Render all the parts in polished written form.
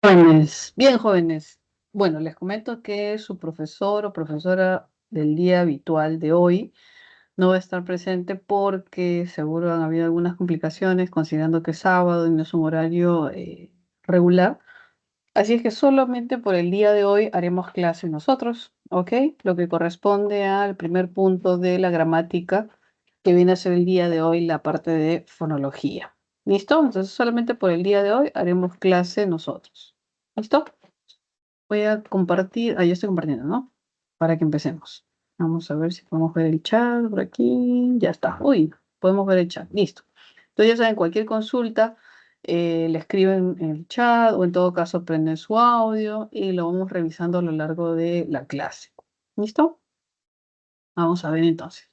Jóvenes, bien jóvenes. Bueno, les comento que su profesor o profesora del día habitual de hoy no va a estar presente porque seguro han habido algunas complicaciones considerando que es sábado y no es un horario regular. Así es que solamente por el día de hoy haremos clase nosotros, ¿ok? Lo que corresponde al primer punto de la gramática que viene a ser el día de hoy la parte de fonología. ¿Listo? Entonces solamente por el día de hoy haremos clase nosotros. ¿Listo? Voy a compartir, ya estoy compartiendo, ¿no? Para que empecemos. Vamos a ver si podemos ver el chat por aquí. Ya está. Uy, podemos ver el chat. Listo. Entonces ya saben, cualquier consulta, le escriben en el chat o en todo caso prenden su audio y lo vamos revisando a lo largo de la clase. ¿Listo? Vamos a ver entonces.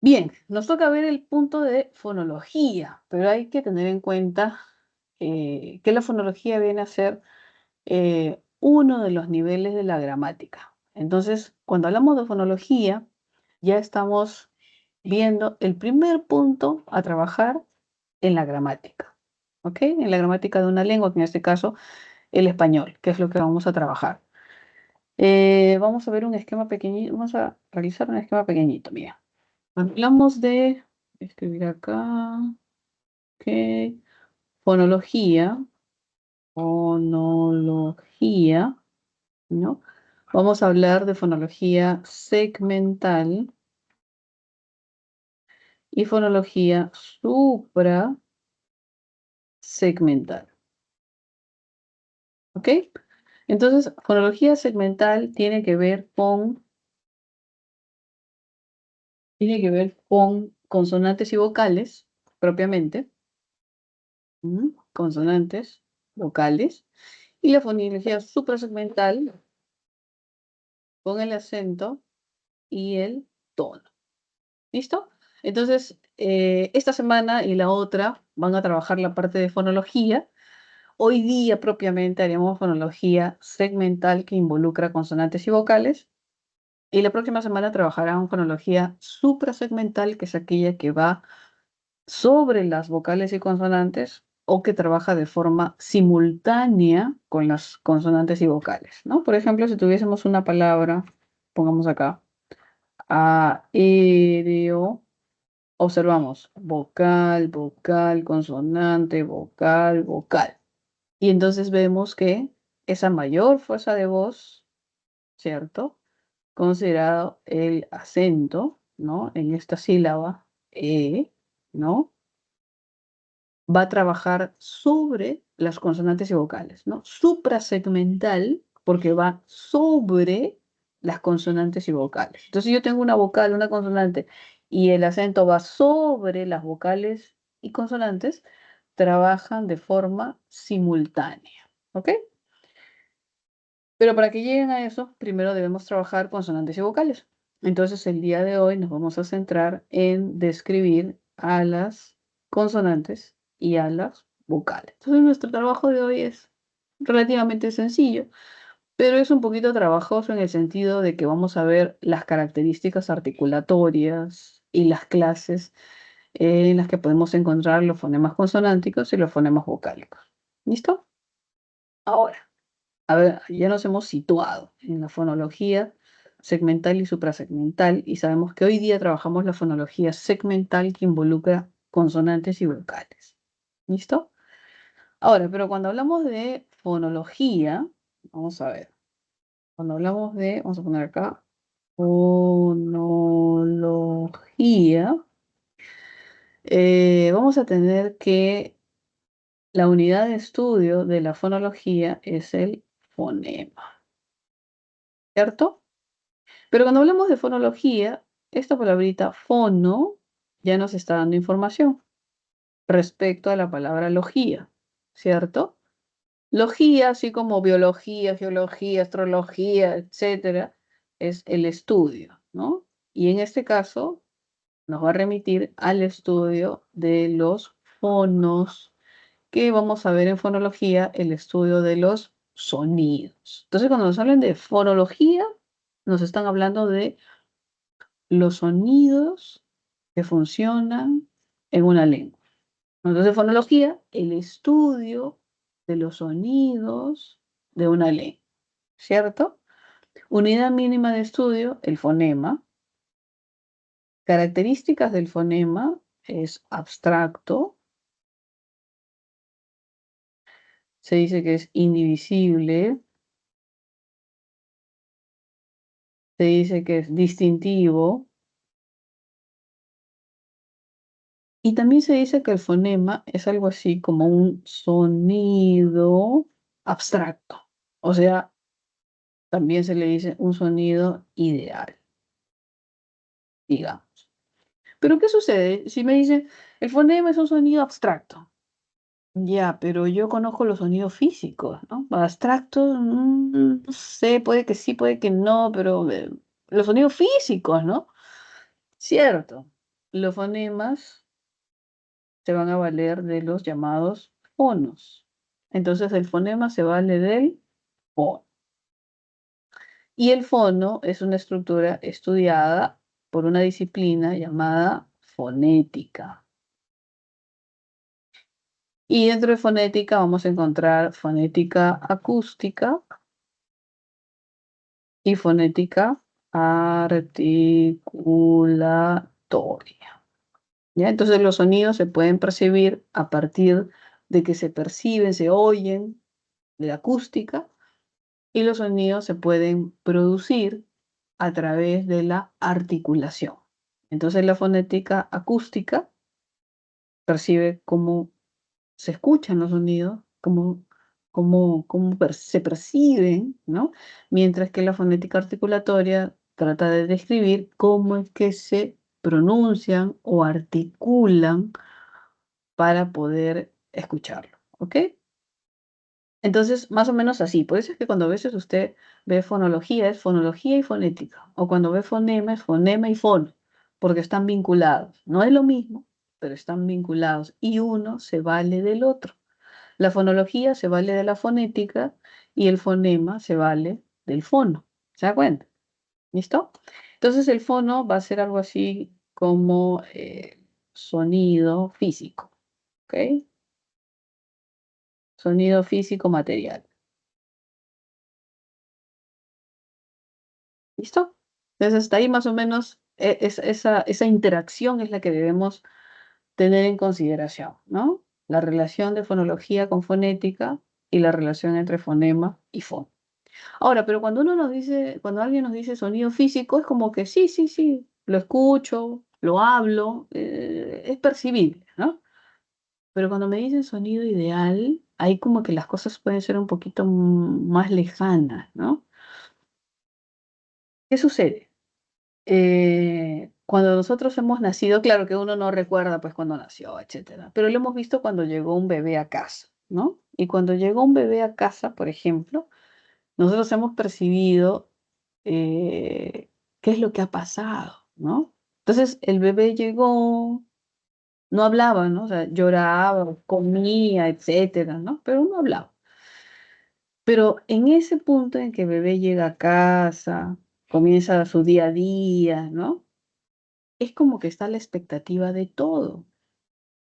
Bien, nos toca ver el punto de fonología, pero hay que tener en cuenta que la fonología viene a ser uno de los niveles de la gramática. Entonces, cuando hablamos de fonología, ya estamos viendo el primer punto a trabajar en la gramática. ¿Ok? En la gramática de una lengua, que en este caso el español, que es lo que vamos a trabajar. Vamos a ver un esquema pequeñito, vamos a realizar un esquema pequeñito, mira. Hablamos de, escribir acá, ok, fonología, fonología, ¿no? Vamos a hablar de fonología segmental y fonología suprasegmental. ¿Ok? Entonces, fonología segmental tiene que ver con consonantes y vocales, propiamente. Consonantes, vocales. Y la fonología suprasegmental con el acento y el tono. ¿Listo? Entonces, esta semana y la otra van a trabajar la parte de fonología. Hoy día propiamente haremos fonología segmental que involucra consonantes y vocales. Y la próxima semana trabajarán fonología suprasegmental, que es aquella que va sobre las vocales y consonantes o que trabaja de forma simultánea con las consonantes y vocales, ¿no? Por ejemplo, si tuviésemos una palabra, pongamos acá, aéreo. Observamos vocal, vocal, consonante, vocal, vocal. Y entonces vemos que esa mayor fuerza de voz, ¿cierto? Considerado el acento, ¿no? En esta sílaba, ¿no? Va a trabajar sobre las consonantes y vocales, ¿no? Suprasegmental, porque va sobre las consonantes y vocales. Entonces, si yo tengo una vocal, una consonante, y el acento va sobre las vocales y consonantes, trabajan de forma simultánea, ¿ok? Pero para que lleguen a eso, primero debemos trabajar consonantes y vocales. Entonces, el día de hoy nos vamos a centrar en describir a las consonantes y a las vocales. Entonces, nuestro trabajo de hoy es relativamente sencillo, pero es un poquito trabajoso en el sentido de que vamos a ver las características articulatorias y las clases en las que podemos encontrar los fonemas consonánticos y los fonemas vocálicos. ¿Listo? Ahora. A ver, ya nos hemos situado en la fonología segmental y suprasegmental y sabemos que hoy día trabajamos la fonología segmental que involucra consonantes y vocales. ¿Listo? Ahora, pero cuando hablamos de fonología, vamos a ver, vamos a poner acá, fonología, vamos a tener que la unidad de estudio de la fonología es el fonema, ¿cierto? Pero cuando hablamos de fonología, esta palabrita fono ya nos está dando información respecto a la palabra logía, ¿cierto? Logía, así como biología, geología, astrología, etcétera, es el estudio, ¿no? Y en este caso nos va a remitir al estudio de los fonos, que vamos a ver en fonología el estudio de los sonidos. Entonces, cuando nos hablan de fonología, nos están hablando de los sonidos que funcionan en una lengua. Entonces, fonología, el estudio de los sonidos de una lengua, ¿cierto? Unidad mínima de estudio, el fonema. Características del fonema es abstracto, se dice que es indivisible, se dice que es distintivo, y también se dice que el fonema es algo así como un sonido abstracto. O sea, también se le dice un sonido ideal, digamos. Pero ¿qué sucede? Si me dicen, el fonema es un sonido abstracto. Ya, pero yo conozco los sonidos físicos, ¿no? Abstractos, no sé, puede que sí, puede que no, pero los sonidos físicos, ¿no? Cierto. Los fonemas se van a valer de los llamados fonos. Entonces el fonema se vale del fono. Y el fono es una estructura estudiada por una disciplina llamada fonética. Y dentro de fonética vamos a encontrar fonética acústica y fonética articulatoria. ¿Ya? Entonces los sonidos se pueden percibir a partir de que se perciben, se oyen de la acústica, y los sonidos se pueden producir a través de la articulación. Entonces la fonética acústica percibe cómo se escuchan los sonidos, cómo se perciben, ¿no? Mientras que la fonética articulatoria trata de describir cómo es que se pronuncian o articulan para poder escucharlo, ¿ok? Entonces, más o menos así. Por eso es que cuando a veces usted ve fonología, es fonología y fonética. O cuando ve fonema, es fonema y fono, porque están vinculados. No es lo mismo, pero están vinculados. Y uno se vale del otro. La fonología se vale de la fonética y el fonema se vale del fono. ¿Se da cuenta? ¿Listo? Entonces el fono va a ser algo así como sonido físico. ¿Ok? Sonido físico material. ¿Listo? Entonces, hasta ahí más o menos esa interacción es la que debemos tener en consideración, ¿no? La relación de fonología con fonética y la relación entre fonema y fono. Ahora, pero cuando uno nos dice, cuando alguien nos dice sonido físico, es como que sí, sí, sí, lo escucho, lo hablo, es percibible, ¿no? Pero cuando me dicen sonido ideal, ahí como que las cosas pueden ser un poquito más lejanas, ¿no? ¿Qué sucede? Cuando nosotros hemos nacido, claro que uno no recuerda pues cuando nació, etcétera, pero lo hemos visto cuando llegó un bebé a casa, ¿no? Y cuando llegó un bebé a casa, por ejemplo, nosotros hemos percibido qué es lo que ha pasado, ¿no? Entonces el bebé llegó, no hablaba, ¿no? O sea, lloraba, comía, etcétera, ¿no? Pero no hablaba. Pero en ese punto en que el bebé llega a casa, comienza su día a día, ¿no? Es como que está a la expectativa de todo.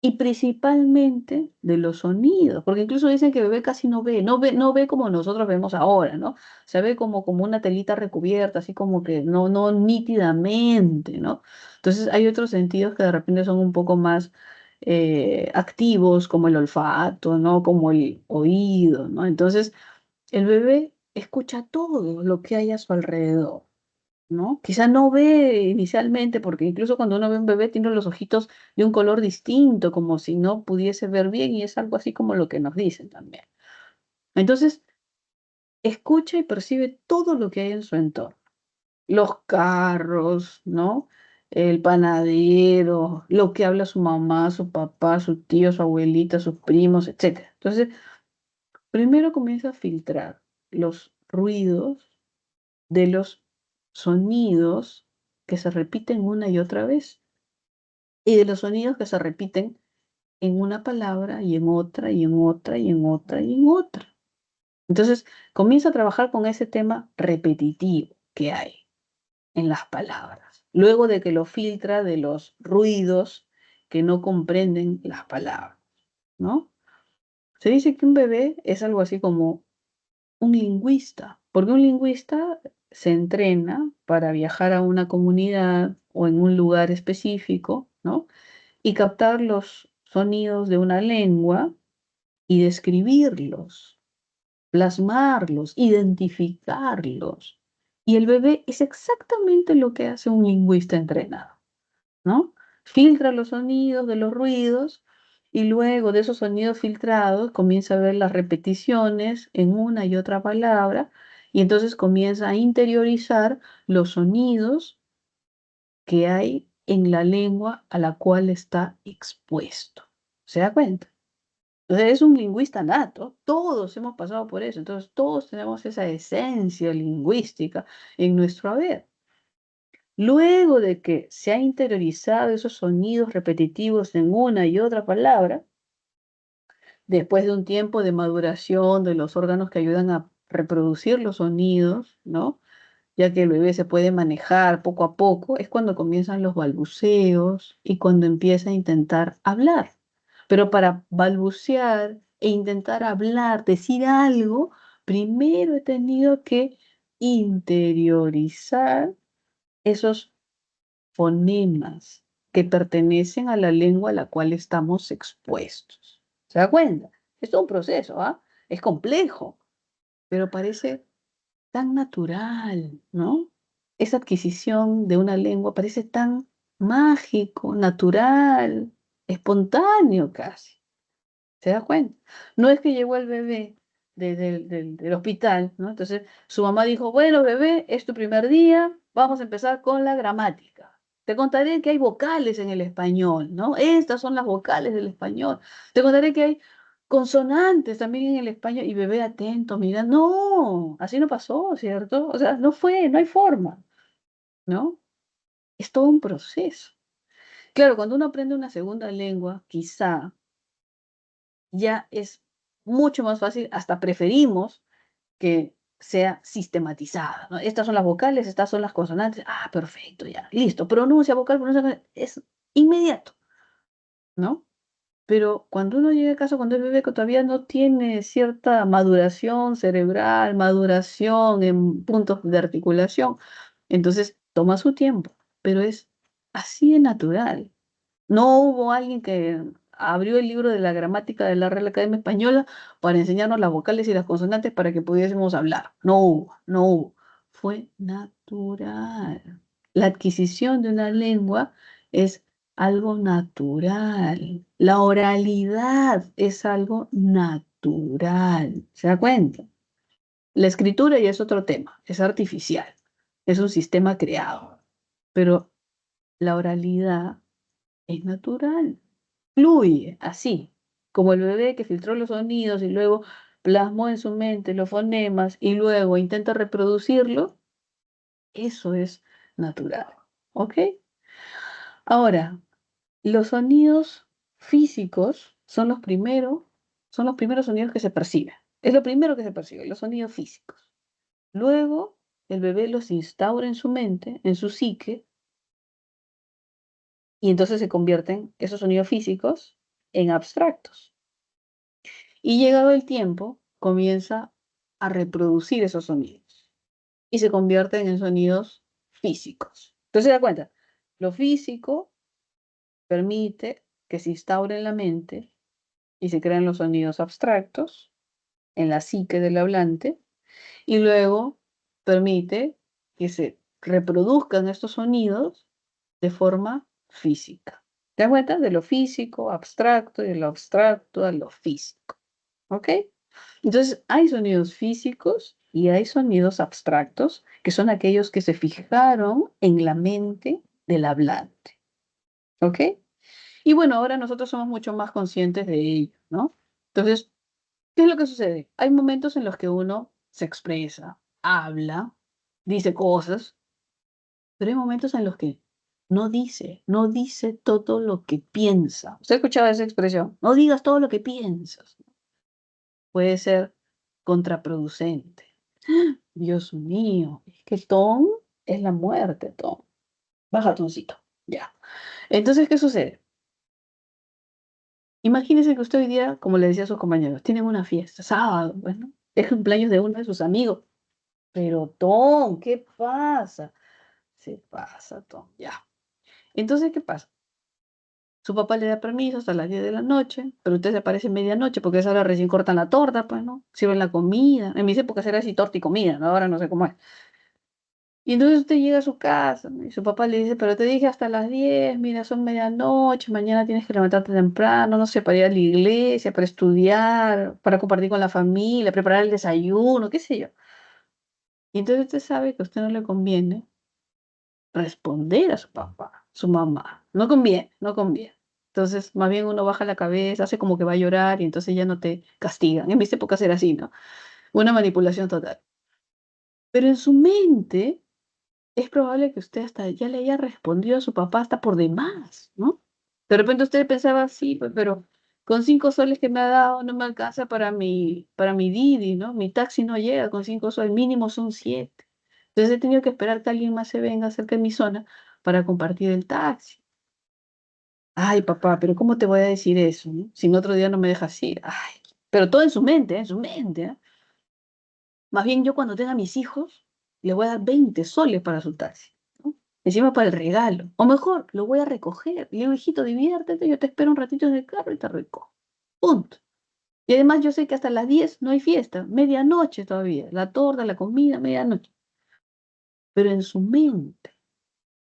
Y principalmente de los sonidos, porque incluso dicen que bebé casi no ve como nosotros vemos ahora, ¿no? Se ve como una telita recubierta, así como que no nítidamente, ¿no? Entonces hay otros sentidos que de repente son un poco más activos, como el olfato, ¿no? Como el oído, ¿no? Entonces el bebé escucha todo lo que hay a su alrededor, ¿no? Quizá no ve inicialmente, porque incluso cuando uno ve un bebé tiene los ojitos de un color distinto, como si no pudiese ver bien, y es algo así como lo que nos dicen también. Entonces, escucha y percibe todo lo que hay en su entorno. Los carros, ¿no? El panadero, lo que habla su mamá, su papá, su tío, su abuelita, sus primos, etcétera. Entonces, primero comienza a filtrar los ruidos de los sonidos que se repiten una y otra vez, y de los sonidos que se repiten en una palabra y en otra y en otra y en otra y en otra. Entonces comienza a trabajar con ese tema repetitivo que hay en las palabras, luego de que lo filtra de los ruidos que no comprenden las palabras, ¿no? Se dice que un bebé es algo así como un lingüista, porque un lingüista se entrena para viajar a una comunidad o en un lugar específico, ¿no? Y captar los sonidos de una lengua y describirlos, plasmarlos, identificarlos. Y el bebé es exactamente lo que hace un lingüista entrenado, ¿no? Filtra los sonidos de los ruidos y luego de esos sonidos filtrados comienza a ver las repeticiones en una y otra palabra y entonces comienza a interiorizar los sonidos que hay en la lengua a la cual está expuesto. ¿Se da cuenta? Entonces es un lingüista nato, todos hemos pasado por eso, entonces todos tenemos esa esencia lingüística en nuestro haber. Luego de que se ha interiorizado esos sonidos repetitivos en una y otra palabra, después de un tiempo de maduración de los órganos que ayudan a reproducir los sonidos, ¿no? Ya que el bebé se puede manejar poco a poco, es cuando comienzan los balbuceos y cuando empieza a intentar hablar. Pero para balbucear e intentar hablar, decir algo, primero he tenido que interiorizar esos fonemas que pertenecen a la lengua a la cual estamos expuestos. ¿Se da cuenta? Es todo un proceso, ¿ah? Es complejo, pero parece tan natural, ¿no? Esa adquisición de una lengua parece tan mágico, natural, espontáneo casi. ¿Se da cuenta? No es que llegó el bebé del hospital, ¿no? Entonces su mamá dijo, bueno, bebé, es tu primer día, vamos a empezar con la gramática. Te contaré que hay vocales en el español, ¿no? Estas son las vocales del español. Te contaré que hay consonantes también en el español. Y bebé atento, mira, no, así no pasó, ¿cierto? O sea, no fue, no hay forma, ¿no? Es todo un proceso. Claro, cuando uno aprende una segunda lengua, quizá ya es mucho más fácil, hasta preferimos que sea sistematizada, ¿no? Estas son las vocales, estas son las consonantes. Ah, perfecto, ya, listo. Pronuncia vocal, es inmediato, ¿no? Pero cuando uno llega a casa, cuando es bebé, que todavía no tiene cierta maduración cerebral, maduración en puntos de articulación, entonces toma su tiempo, pero es así de natural. No hubo alguien que abrió el libro de la gramática de la Real Academia Española para enseñarnos las vocales y las consonantes para que pudiésemos hablar. No hubo, no hubo. Fue natural. La adquisición de una lengua es algo natural. La oralidad es algo natural. ¿Se da cuenta? La escritura ya es otro tema, es artificial, es un sistema creado, pero la oralidad es natural, fluye así, como el bebé que filtró los sonidos y luego plasmó en su mente los fonemas y luego intenta reproducirlo, eso es natural, ¿ok? Ahora, los sonidos físicos son los primeros sonidos que se perciben. Es lo primero que se percibe, los sonidos físicos. Luego, el bebé los instaura en su mente, en su psique, y entonces se convierten esos sonidos físicos en abstractos. Y llegado el tiempo, comienza a reproducir esos sonidos y se convierten en sonidos físicos. Entonces, se da cuenta, lo físico permite que se instaure en la mente y se crean los sonidos abstractos en la psique del hablante y luego permite que se reproduzcan estos sonidos de forma física. ¿Te das cuenta? De lo físico, abstracto, y de lo abstracto a lo físico. ¿Ok? Entonces, hay sonidos físicos y hay sonidos abstractos, que son aquellos que se fijaron en la mente del hablante. ¿Ok? Y bueno, ahora nosotros somos mucho más conscientes de ello, ¿no? Entonces, ¿qué es lo que sucede? Hay momentos en los que uno se expresa, habla, dice cosas, pero hay momentos en los que no dice todo lo que piensa. ¿Usted ha escuchado esa expresión? No digas todo lo que piensas. Puede ser contraproducente. Dios mío, es que Tom es la muerte, Tom. Baja, Toncito. Ya. Entonces, ¿qué sucede? Imagínese que usted hoy día, como le decía a sus compañeros, tienen una fiesta, sábado, bueno, es cumpleaños de uno de sus amigos. Pero Tom, ¿qué pasa? Se pasa, Tom, ya. Entonces, ¿qué pasa? Su papá le da permiso hasta las 10 de la noche, pero usted se aparece en medianoche porque a esa hora recién cortan la torta, pues, ¿no? Sirven la comida. En mis épocas era así torta y comida, ¿no? Ahora no sé cómo es. Y entonces usted llega a su casa, ¿no? Y su papá le dice, pero te dije hasta las 10, mira, son medianoche, mañana tienes que levantarte temprano, no sé, para ir a la iglesia, para estudiar, para compartir con la familia, preparar el desayuno, qué sé yo. Y entonces usted sabe que a usted no le conviene responder a su papá, su mamá. No conviene, no conviene. Entonces, más bien uno baja la cabeza, hace como que va a llorar y entonces ya no te castigan. En mis épocas era así, ¿no? Una manipulación total. Pero en su mente es probable que usted hasta ya le haya respondido a su papá hasta por demás, ¿no? De repente usted pensaba, sí, pues, pero con 5 soles que me ha dado no me alcanza para mi Didi, ¿no? Mi taxi no llega con 5 soles, mínimo son 7. Entonces he tenido que esperar que alguien más se venga cerca de mi zona para compartir el taxi. Ay, papá, pero ¿cómo te voy a decir eso, no? Si no otro día no me dejas ir. Ay, pero todo en su mente, ¿eh? Más bien yo cuando tenga mis hijos, le voy a dar 20 soles para su taxi, ¿no? Encima para el regalo. O mejor, lo voy a recoger. Le digo, hijito, diviértete, yo te espero un ratito en el carro y te recojo. Punto. Y además yo sé que hasta las 10 no hay fiesta, medianoche todavía. La torta, la comida, medianoche. Pero en su mente.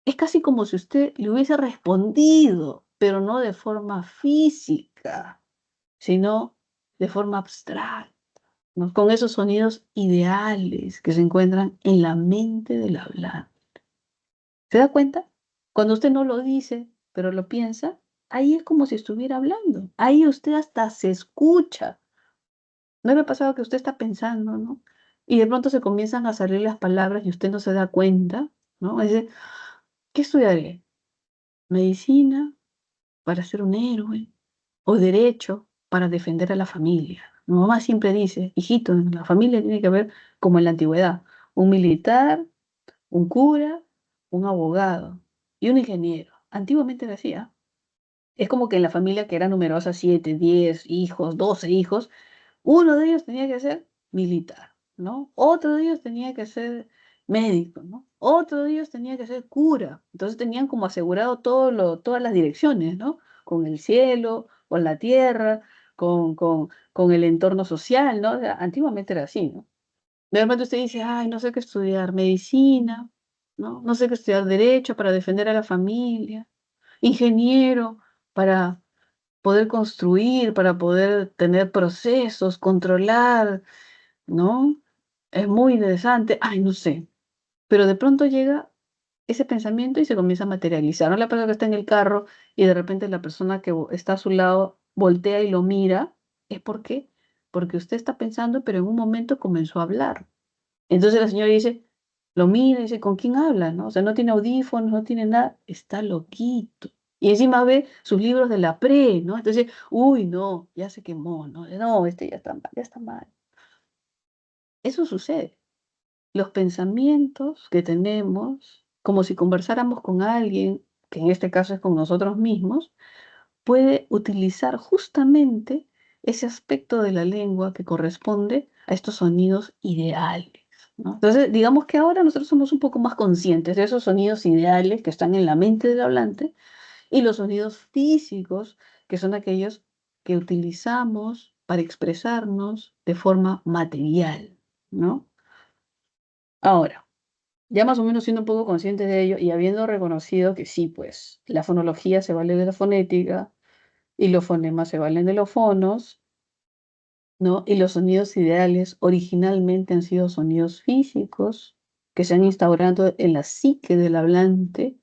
Es casi como si usted le hubiese respondido, pero no de forma física, sino de forma abstracta, ¿no? Con esos sonidos ideales que se encuentran en la mente del hablante. ¿Se da cuenta? Cuando usted no lo dice, pero lo piensa, ahí es como si estuviera hablando. Ahí usted hasta se escucha. ¿No le ha pasado que usted está pensando, ¿no? Y de pronto se comienzan a salir las palabras y usted no se da cuenta, ¿no? Dice, ¿qué estudiaré? ¿Medicina para ser un héroe? ¿O derecho para defender a la familia? Mi mamá siempre dice, hijito, en la familia tiene que haber, como en la antigüedad, un militar, un cura, un abogado y un ingeniero. Antiguamente decía, es como que en la familia que era numerosa, 7, 10 hijos, 12 hijos, uno de ellos tenía que ser militar, ¿no? Otro de ellos tenía que ser médico, ¿no? Otro de ellos tenía que ser cura. Entonces tenían como asegurado todas las direcciones, ¿no? Con el cielo, con la tierra, con el entorno social, ¿no? O sea, antiguamente era así, ¿no? De repente usted dice, ay, no sé qué estudiar, medicina, ¿no? No sé qué estudiar derecho para defender a la familia, ingeniero para poder construir, para poder tener procesos, controlar, ¿no? Es muy interesante. Ay, no sé. Pero de pronto llega ese pensamiento y se comienza a materializar. No la persona que está en el carro y de repente la persona que está a su lado voltea y lo mira. ¿Es por qué? Porque usted está pensando, pero en un momento comenzó a hablar. Entonces la señora dice, lo mira y dice, ¿con quién habla? ¿No? O sea, no tiene audífonos, no tiene nada, está loquito. Y encima ve sus libros de la pre, ¿no? Entonces, uy, no, ya se quemó, ¿no? No, este ya está mal, ya está mal. Eso sucede. Los pensamientos que tenemos, como si conversáramos con alguien, que en este caso es con nosotros mismos, puede utilizar justamente ese aspecto de la lengua que corresponde a estos sonidos ideales, ¿no? Entonces, digamos que ahora nosotros somos un poco más conscientes de esos sonidos ideales que están en la mente del hablante y los sonidos físicos, que son aquellos que utilizamos para expresarnos de forma material, ¿no? Ahora, ya más o menos siendo un poco consciente de ello y habiendo reconocido que sí, pues la fonología se vale de la fonética y los fonemas se valen de los fonos, ¿no? Y los sonidos ideales originalmente han sido sonidos físicos que se han instaurado en la psique del hablante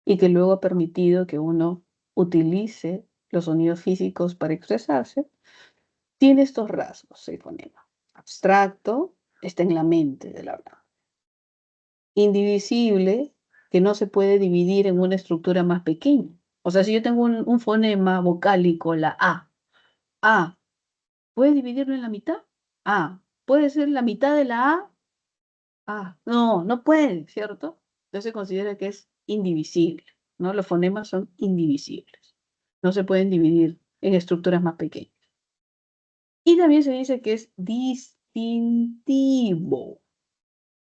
y que luego ha permitido que uno utilice los sonidos físicos para expresarse. Tiene estos rasgos el fonema. Abstracto, está en la mente del hablante. Indivisible, que no se puede dividir en una estructura más pequeña. O sea, si yo tengo un fonema vocálico, la A, ¿puede dividirlo en la mitad? A. ¿Puede ser la mitad de la A? A. No, no puede, ¿cierto? Entonces se considera que es indivisible, ¿no? Los fonemas son indivisibles. No se pueden dividir en estructuras más pequeñas. Y también se dice que es distintivo.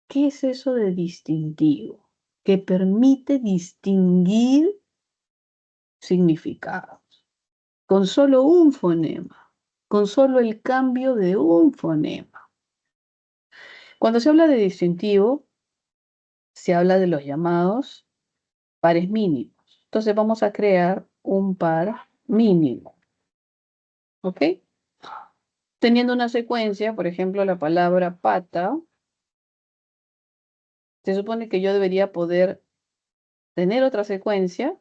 ¿Qué es eso de distintivo? Que permite distinguir significados con solo un fonema, con solo el cambio de un fonema. Cuando se habla de distintivo, se habla de los llamados pares mínimos. Entonces vamos a crear un par mínimo, ¿ok? Teniendo una secuencia, por ejemplo, la palabra pata, se supone que yo debería poder tener otra secuencia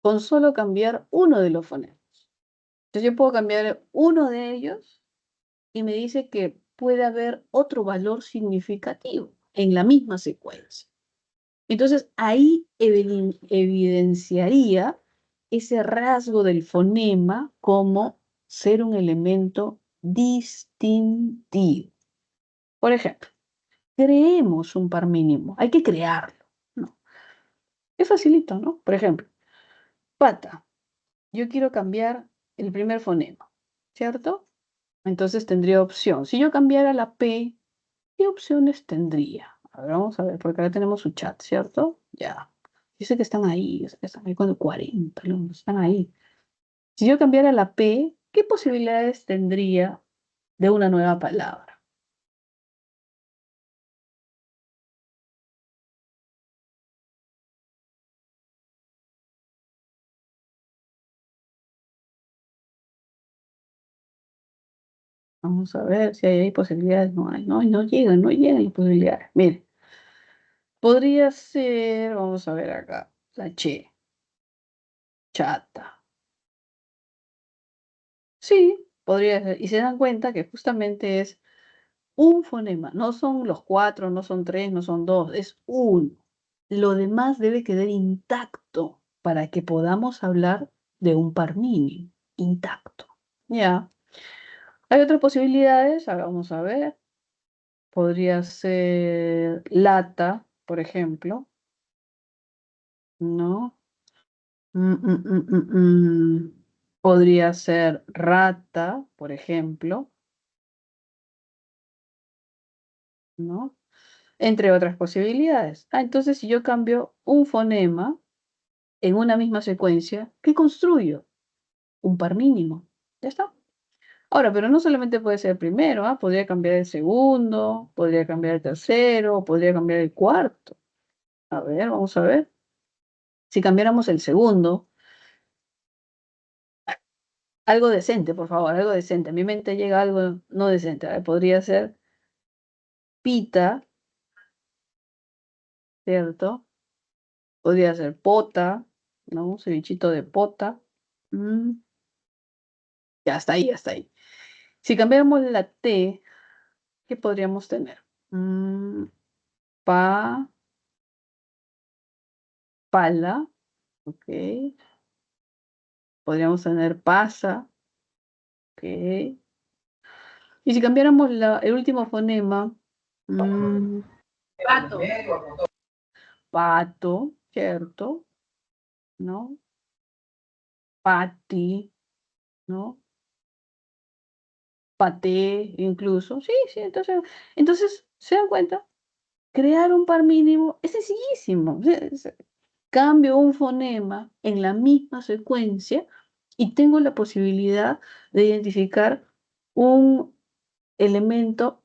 con solo cambiar uno de los fonemas. Entonces yo puedo cambiar uno de ellos y me dice que puede haber otro valor significativo en la misma secuencia. Entonces ahí evidenciaría ese rasgo del fonema como ser un elemento distintivo. Por ejemplo, creemos un par mínimo, hay que crearlo, ¿no? Es facilito, ¿no? Por ejemplo, pata, yo quiero cambiar el primer fonema, ¿cierto? Entonces tendría opción. Si yo cambiara la P, ¿qué opciones tendría? A ver, vamos a ver, porque acá tenemos su chat, ¿cierto? Ya. Yo sé que están ahí, yo sé que están ahí con 40 alumnos, están ahí. Si yo cambiara la P, ¿qué posibilidades tendría de una nueva palabra? Vamos a ver si hay posibilidades. No hay, no llegan, no llegan las posibilidades. Mire, podría ser, vamos a ver acá, la che, chata. Sí, podría ser. Y se dan cuenta que justamente es un fonema. No son los cuatro, no son tres, no son dos, es uno. Lo demás debe quedar intacto para que podamos hablar de un par mínimo, intacto. Ya. Hay otras posibilidades, vamos a ver. Podría ser lata, por ejemplo, ¿no? Mm, mm, mm, Podría ser rata, por ejemplo, ¿no? Entre otras posibilidades. Entonces si yo cambio un fonema en una misma secuencia, ¿qué construyo? Un par mínimo. Ya está. Ahora, pero no solamente puede ser el primero, podría cambiar el segundo, podría cambiar el tercero, podría cambiar el cuarto. A ver, vamos a ver. Si cambiáramos el segundo, algo decente, por favor, algo decente. A mi mente llega algo no decente. A ver, podría ser pita, ¿cierto? Podría ser pota, ¿no? Un cevichito de pota. Mm, ya está ahí, ya está ahí. Si cambiáramos la T, ¿qué podríamos tener? Mm, pa, pala, ok. Podríamos tener pasa, ok. Y si cambiáramos el último fonema, mm, Pato. pato, ¿cierto? ¿No? Pati, ¿no? Paté, incluso. Sí, sí, entonces, ¿se dan cuenta? Crear un par mínimo es sencillísimo. Cambio un fonema en la misma secuencia y tengo la posibilidad de identificar un elemento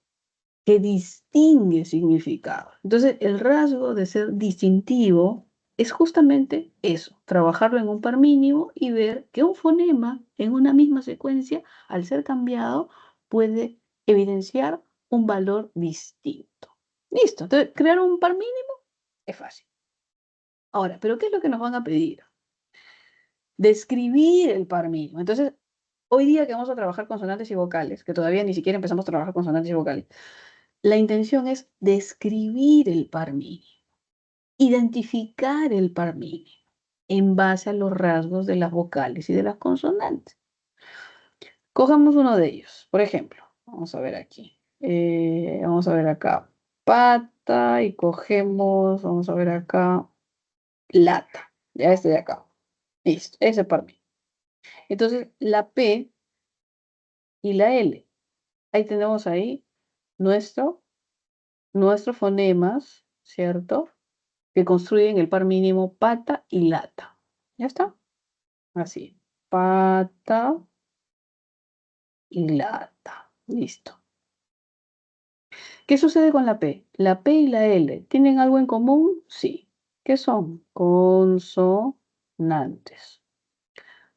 que distingue significado. Entonces, el rasgo de ser distintivo es justamente eso, trabajarlo en un par mínimo y ver que un fonema en una misma secuencia, al ser cambiado, puede evidenciar un valor distinto. Listo, entonces crear un par mínimo es fácil. Ahora, ¿pero qué es lo que nos van a pedir? Describir el par mínimo. Entonces, hoy día que vamos a trabajar consonantes y vocales, que todavía ni siquiera empezamos a trabajar consonantes y vocales, la intención es describir el par mínimo, identificar el par mínimo en base a los rasgos de las vocales y de las consonantes. Cojamos uno de ellos. Por ejemplo, vamos a ver aquí. Vamos a ver acá pata y cogemos, vamos a ver acá lata. Ya este de acá. Listo, ese par mínimo. Entonces, la P y la L. Ahí tenemos ahí nuestro, nuestros fonemas, ¿cierto? Que construyen el par mínimo pata y lata. ¿Ya está? Así. Pata y lata. Listo. ¿Qué sucede con la P? La P y la L, ¿tienen algo en común? Sí. ¿Qué son? Consonantes.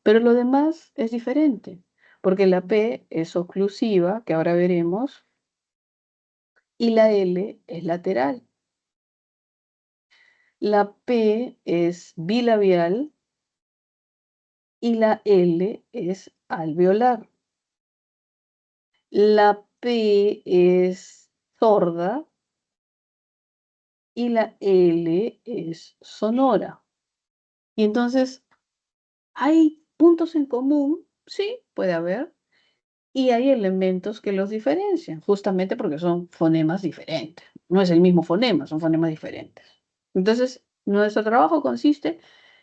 Pero lo demás es diferente, porque la P es oclusiva, que ahora veremos, y la L es lateral. La P es bilabial y la L es alveolar. La P es sorda y la L es sonora. Y entonces, ¿hay puntos en común? Sí, puede haber. Y hay elementos que los diferencian, justamente porque son fonemas diferentes. No es el mismo fonema, son fonemas diferentes. Entonces, nuestro trabajo consiste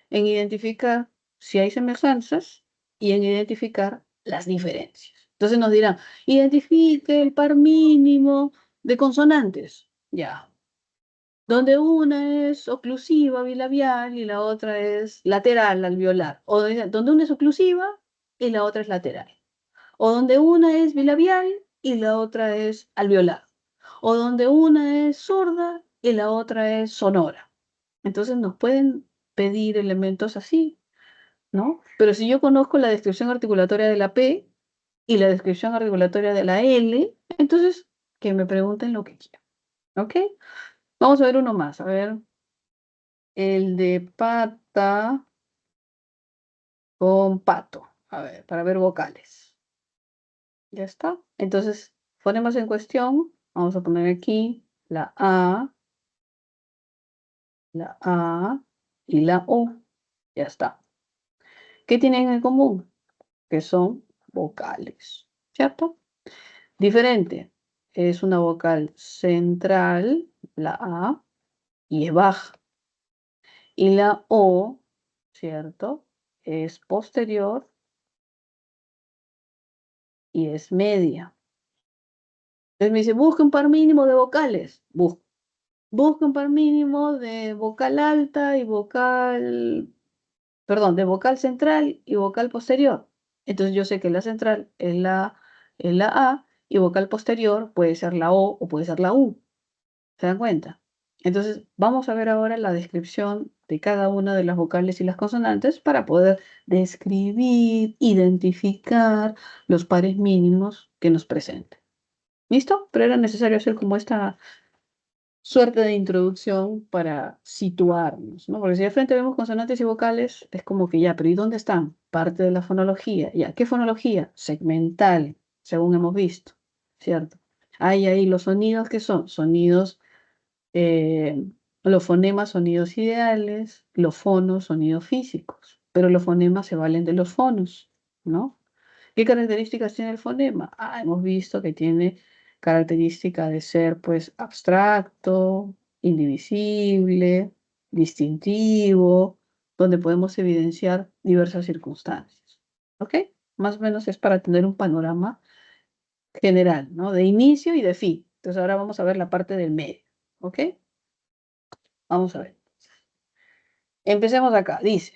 en identificar si hay semejanzas y en identificar las diferencias. Entonces nos dirán, identifique el par mínimo de consonantes. Ya, donde una es oclusiva, bilabial, y la otra es lateral, alveolar. O donde una es oclusiva y la otra es lateral. O donde una es bilabial y la otra es alveolar. O donde una es sorda y la otra es sonora. Entonces nos pueden pedir elementos así, ¿no? Pero si yo conozco la descripción articulatoria de la P y la descripción articulatoria de la L, entonces que me pregunten lo que quieran, ¿ok? Vamos a ver uno más, a ver, el de pata con pato, a ver, para ver vocales. Ya está. Entonces, fonemas en cuestión, vamos a poner aquí la A y la O. Ya está. ¿Qué tienen en común? Que son vocales, ¿cierto? Diferente. Es una vocal central, la A, y es baja. Y la O, ¿cierto? Es posterior y es media. Entonces me dice, busca un par mínimo de vocales. Busca un par mínimo de vocal alta y vocal, perdón, de vocal central y vocal posterior. Entonces yo sé que la central es la A y vocal posterior puede ser la O o puede ser la U. ¿Se dan cuenta? Entonces vamos a ver ahora la descripción de cada una de las vocales y las consonantes para poder describir, identificar los pares mínimos que nos presenten. ¿Listo? Pero era necesario hacer como esta suerte de introducción para situarnos, ¿no? Porque si de frente vemos consonantes y vocales, es como que ya, pero ¿y dónde están? Parte de la fonología. Ya, ¿qué fonología? Segmental, según hemos visto, ¿cierto? Hay ahí los sonidos que son sonidos, eh, los fonemas, sonidos ideales, los fonos, sonidos físicos, pero los fonemas se valen de los fonos, ¿no? ¿Qué características tiene el fonema? Hemos visto que tiene característica de ser pues abstracto, indivisible, distintivo, donde podemos evidenciar diversas circunstancias. ¿Ok? Más o menos es para tener un panorama general, ¿no? De inicio y de fin. Entonces ahora vamos a ver la parte del medio. ¿Ok? Vamos a ver. Empecemos acá. Dice,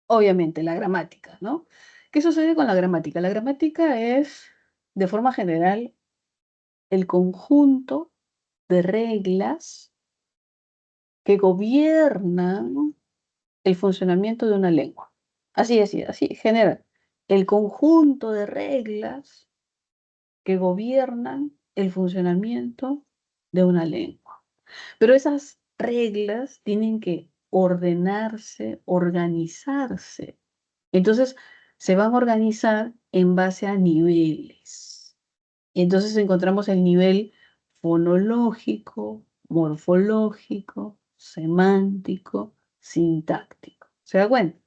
obviamente, la gramática, ¿no? ¿Qué sucede con la gramática? La gramática es, de forma general, el conjunto de reglas que gobiernan el funcionamiento de una lengua. Así, general. El conjunto de reglas que gobiernan el funcionamiento de una lengua. Pero esas reglas tienen que ordenarse, organizarse. Entonces, se van a organizar en base a niveles. Entonces encontramos el nivel fonológico, morfológico, semántico, sintáctico. ¿Se da cuenta?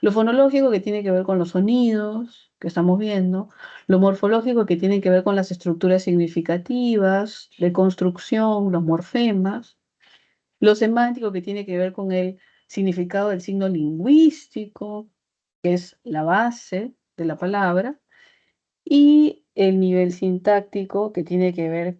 Lo fonológico que tiene que ver con los sonidos que estamos viendo, lo morfológico que tiene que ver con las estructuras significativas, de construcción, los morfemas, lo semántico que tiene que ver con el significado del signo lingüístico, que es la base de la palabra, y el nivel sintáctico, que tiene que ver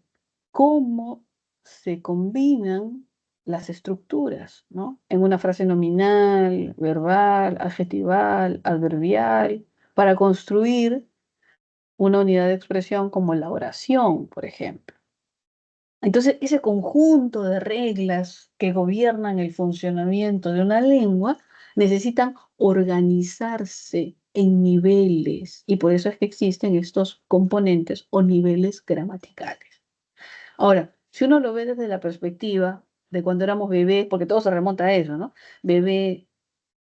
cómo se combinan las estructuras, ¿no? En una frase nominal, verbal, adjetival, adverbial, para construir una unidad de expresión como la oración, por ejemplo. Entonces, ese conjunto de reglas que gobiernan el funcionamiento de una lengua necesitan organizarse en niveles, y por eso es que existen estos componentes o niveles gramaticales. Ahora, si uno lo ve desde la perspectiva de cuando éramos bebés, porque todo se remonta a eso, ¿no? Bebé,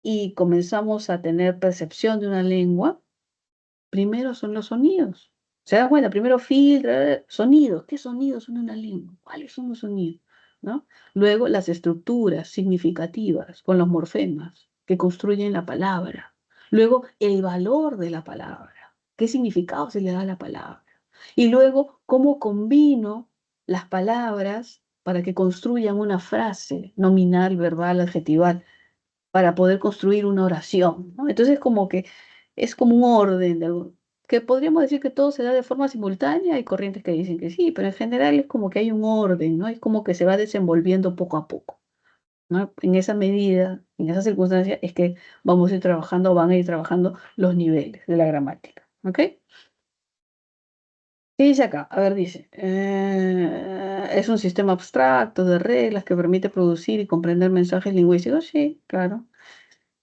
y comenzamos a tener percepción de una lengua, primero son los sonidos. ¿Se da cuenta? Primero filtra, sonidos. ¿Qué sonidos son una lengua? ¿Cuáles son los sonidos? ¿No? Luego las estructuras significativas con los morfemas que construyen la palabra. Luego el valor de la palabra. ¿Qué significado se le da a la palabra? Y luego cómo combino las palabras para que construyan una frase nominal, verbal, adjetival, para poder construir una oración, ¿no? Entonces, como que es como un orden que podríamos decir que todo se da de forma simultánea. Hay corrientes que dicen que sí, pero en general es como que hay un orden, ¿no? Es como que se va desenvolviendo poco a poco, ¿no? En esa medida, en esas circunstancias, es que vamos a ir trabajando, van a ir trabajando los niveles de la gramática, ¿ok? ¿Qué dice acá? A ver, dice, es un sistema abstracto de reglas que permite producir y comprender mensajes lingüísticos. Sí, claro.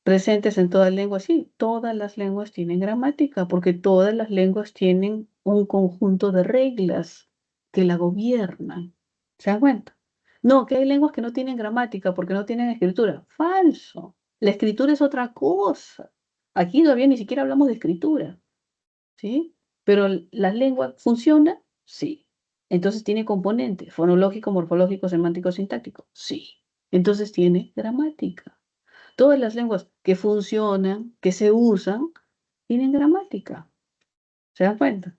Presentes en todas las lenguas, sí, todas las lenguas tienen gramática, porque todas las lenguas tienen un conjunto de reglas que la gobiernan. ¿Se dan cuenta? No, que hay lenguas que no tienen gramática porque no tienen escritura. Falso. La escritura es otra cosa. Aquí todavía ni siquiera hablamos de escritura, ¿sí? Pero las lenguas funcionan, sí. Entonces tiene componentes fonológico, morfológico, semántico, sintáctico, sí. Entonces tiene gramática. Todas las lenguas que funcionan, que se usan, tienen gramática. ¿Se dan cuenta?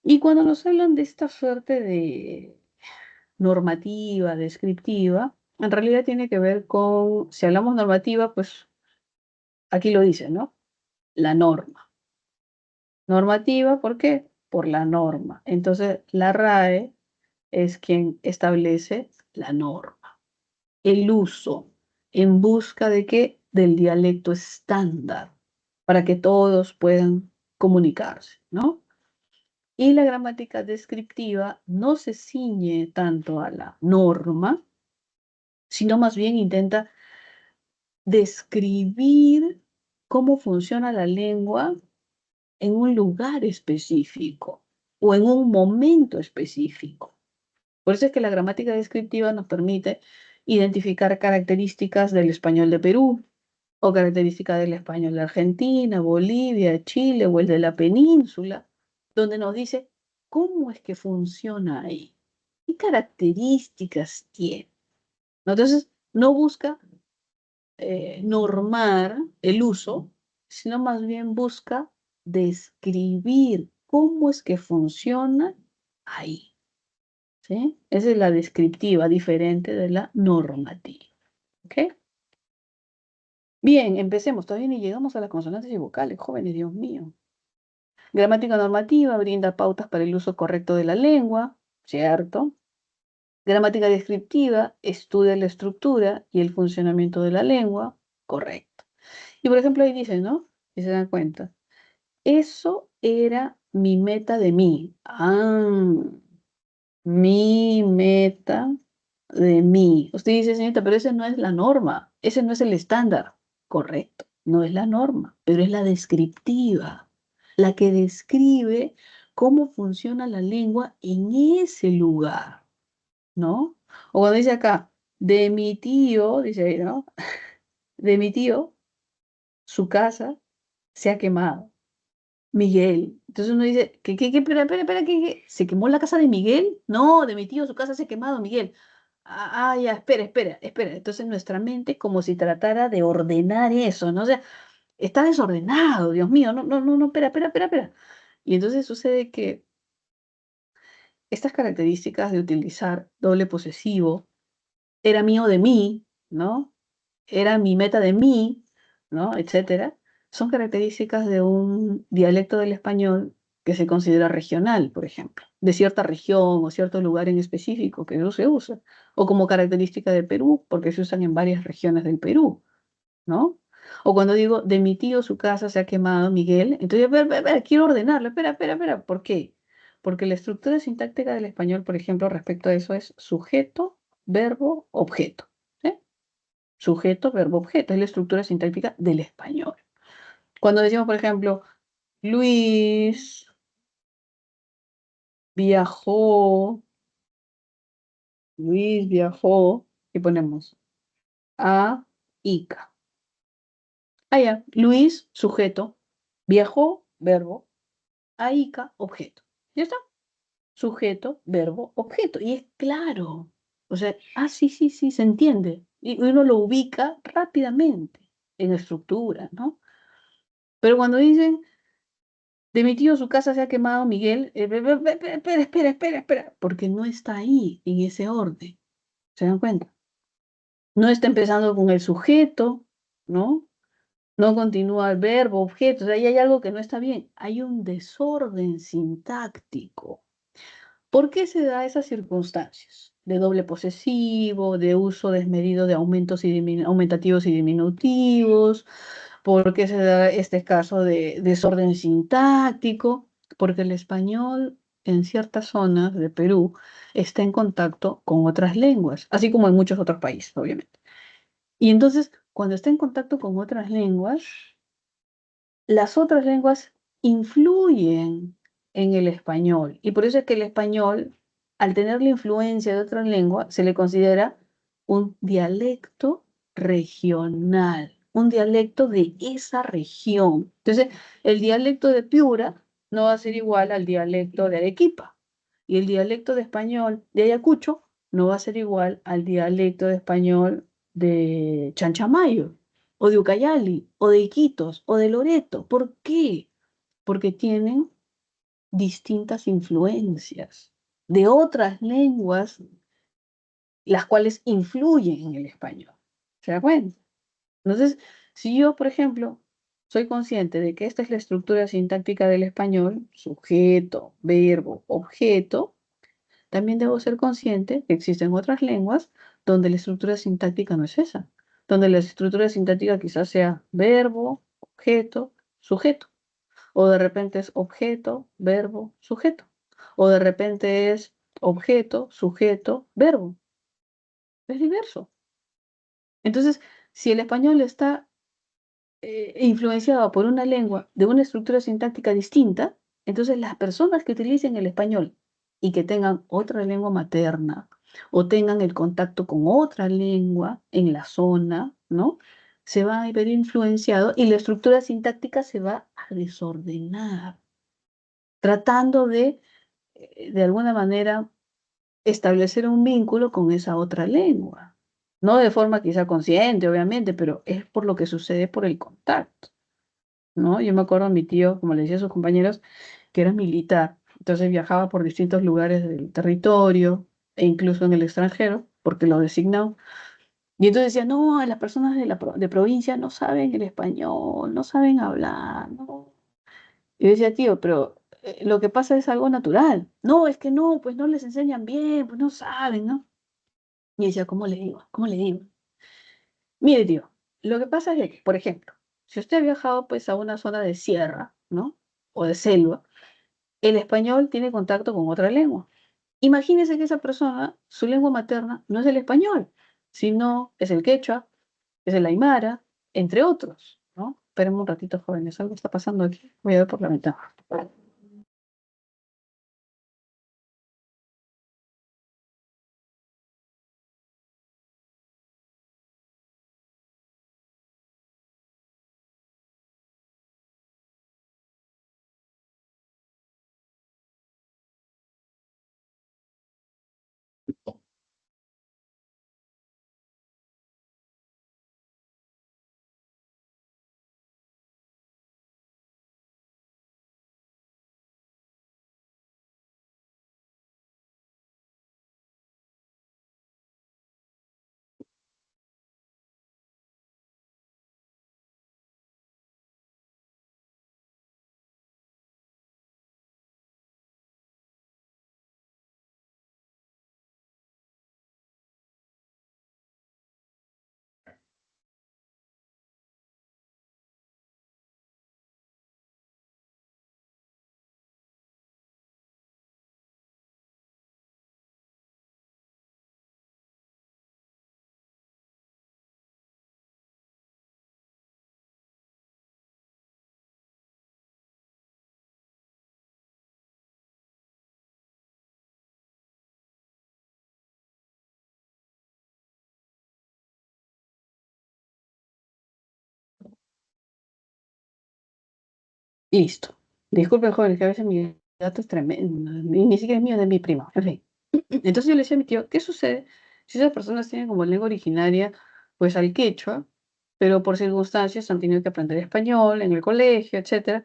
Y cuando nos hablan de esta suerte de normativa, descriptiva, en realidad tiene que ver con, si hablamos normativa, pues aquí lo dice, ¿no? La norma. Normativa, ¿por qué? Por la norma. Entonces, la RAE es quien establece la norma. El uso, ¿en busca de qué? Del dialecto estándar, para que todos puedan comunicarse, ¿no? Y la gramática descriptiva no se ciñe tanto a la norma, sino más bien intenta describir cómo funciona la lengua en un lugar específico o en un momento específico. Por eso es que la gramática descriptiva nos permite identificar características del español de Perú, o características del español de Argentina, Bolivia, Chile o el de la península, donde nos dice cómo es que funciona ahí, qué características tiene. Entonces, no busca normar el uso, sino más bien busca describir cómo es que funciona ahí. ¿Sí? Esa es la descriptiva, diferente de la normativa. ¿Ok? Bien, empecemos. Todavía ni llegamos a las consonantes y vocales, jóvenes, Dios mío. Gramática normativa brinda pautas para el uso correcto de la lengua, ¿cierto? Gramática descriptiva estudia la estructura y el funcionamiento de la lengua, correcto. Y por ejemplo ahí dice, ¿no? Si se dan cuenta, eso era mi meta de mí. Ah, mi meta de mí. Usted dice, señorita, pero esa no es la norma, ese no es el estándar. Correcto, no es la norma, pero es la descriptiva, la que describe cómo funciona la lengua en ese lugar, ¿no? O cuando dice acá, de mi tío, dice ahí, ¿no? De mi tío, su casa se ha quemado. Miguel. Entonces uno dice, espera, ¿se quemó la casa de Miguel? No, de mi tío, su casa se ha quemado, Miguel. Ya, espera. Entonces nuestra mente como si tratara de ordenar eso, ¿no? O sea, está desordenado, Dios mío, no, espera. Y entonces sucede que estas características de utilizar doble posesivo, era mío de mí, ¿no? Era mi meta de mí, ¿no? Etcétera. son características de un dialecto del español que se considera regional, por ejemplo, de cierta región o cierto lugar en específico que no se usa, o como característica de Perú, porque se usan en varias regiones del Perú, ¿no? O cuando digo, de mi tío su casa se ha quemado, Miguel, entonces, quiero ordenarlo, espera, ¿por qué? Porque la estructura sintáctica del español, por ejemplo, respecto a eso es sujeto, verbo, objeto. ¿Sí? Sujeto, verbo, objeto, es la estructura sintáctica del español. Cuando decimos, por ejemplo, Luis viajó, Luis viajó, y ponemos a Ica. Ah, ya, Luis, sujeto, viajó, verbo, a Ica, objeto. ¿Ya está? Sujeto, verbo, objeto. Y es claro. O sea, sí, se entiende. Y uno lo ubica rápidamente en estructura, ¿no? Pero cuando dicen, de mi tío su casa se ha quemado, Miguel, espera, porque no está ahí en ese orden. ¿Se dan cuenta? No está empezando con el sujeto, ¿no? No continúa el verbo, objeto, o sea, ahí hay algo que no está bien. Hay un desorden sintáctico. ¿Por qué se da esas circunstancias? De doble posesivo, de uso desmedido de aumentativos y diminutivos. ¿Por qué se da este caso de desorden sintáctico? Porque el español en ciertas zonas de Perú está en contacto con otras lenguas, así como en muchos otros países, obviamente. Y entonces, cuando está en contacto con otras lenguas, las otras lenguas influyen en el español. Y por eso es que el español, al tener la influencia de otras lenguas, se le considera un dialecto regional, un dialecto de esa región. Entonces, el dialecto de Piura no va a ser igual al dialecto de Arequipa. Y el dialecto de español de Ayacucho no va a ser igual al dialecto de español de Chanchamayo o de Ucayali, o de Iquitos, o de Loreto. ¿Por qué? Porque tienen distintas influencias de otras lenguas, las cuales influyen en el español. ¿Se da cuenta? Entonces, si yo, por ejemplo, soy consciente de que esta es la estructura sintáctica del español, sujeto, verbo, objeto, también debo ser consciente que existen otras lenguas donde la estructura sintáctica no es esa, donde la estructura sintáctica quizás sea verbo, objeto, sujeto, o de repente es objeto, verbo, sujeto, o de repente es objeto, sujeto, verbo. Es diverso. Entonces, si el español está influenciado por una lengua de una estructura sintáctica distinta, entonces las personas que utilicen el español y que tengan otra lengua materna o tengan el contacto con otra lengua en la zona, ¿no? Se van a ver influenciados y la estructura sintáctica se va a desordenar, tratando de alguna manera, establecer un vínculo con esa otra lengua. No de forma quizá consciente, obviamente, pero es por lo que sucede por el contacto. ¿No? Yo me acuerdo a mi tío, como le decía a sus compañeros, que era militar, entonces viajaba por distintos lugares del territorio e incluso en el extranjero, porque lo designaba. Y entonces decía, no, las personas de provincia no saben el español, no saben hablar, ¿no? Y yo decía, tío, pero lo que pasa es algo natural. No, es que no, pues no les enseñan bien, pues no saben, ¿no? Y decía, ¿cómo le digo? ¿Cómo le digo? Mire, tío, lo que pasa es que, por ejemplo, si usted ha viajado pues a una zona de sierra, ¿no? O de selva, el español tiene contacto con otra lengua. Imagínese que esa persona, su lengua materna, no es el español, sino es el quechua, es el aymara, entre otros, ¿no? Espérenme un ratito, jóvenes, algo está pasando aquí. Voy a ver por la ventana. Listo. Disculpen, jóvenes, que a veces mi gato es tremendo. Ni siquiera es mío, es de mi prima. En fin. Entonces yo le decía a mi tío, ¿qué sucede si esas personas tienen como lengua originaria, pues al quechua, pero por circunstancias han tenido que aprender español en el colegio, etcétera?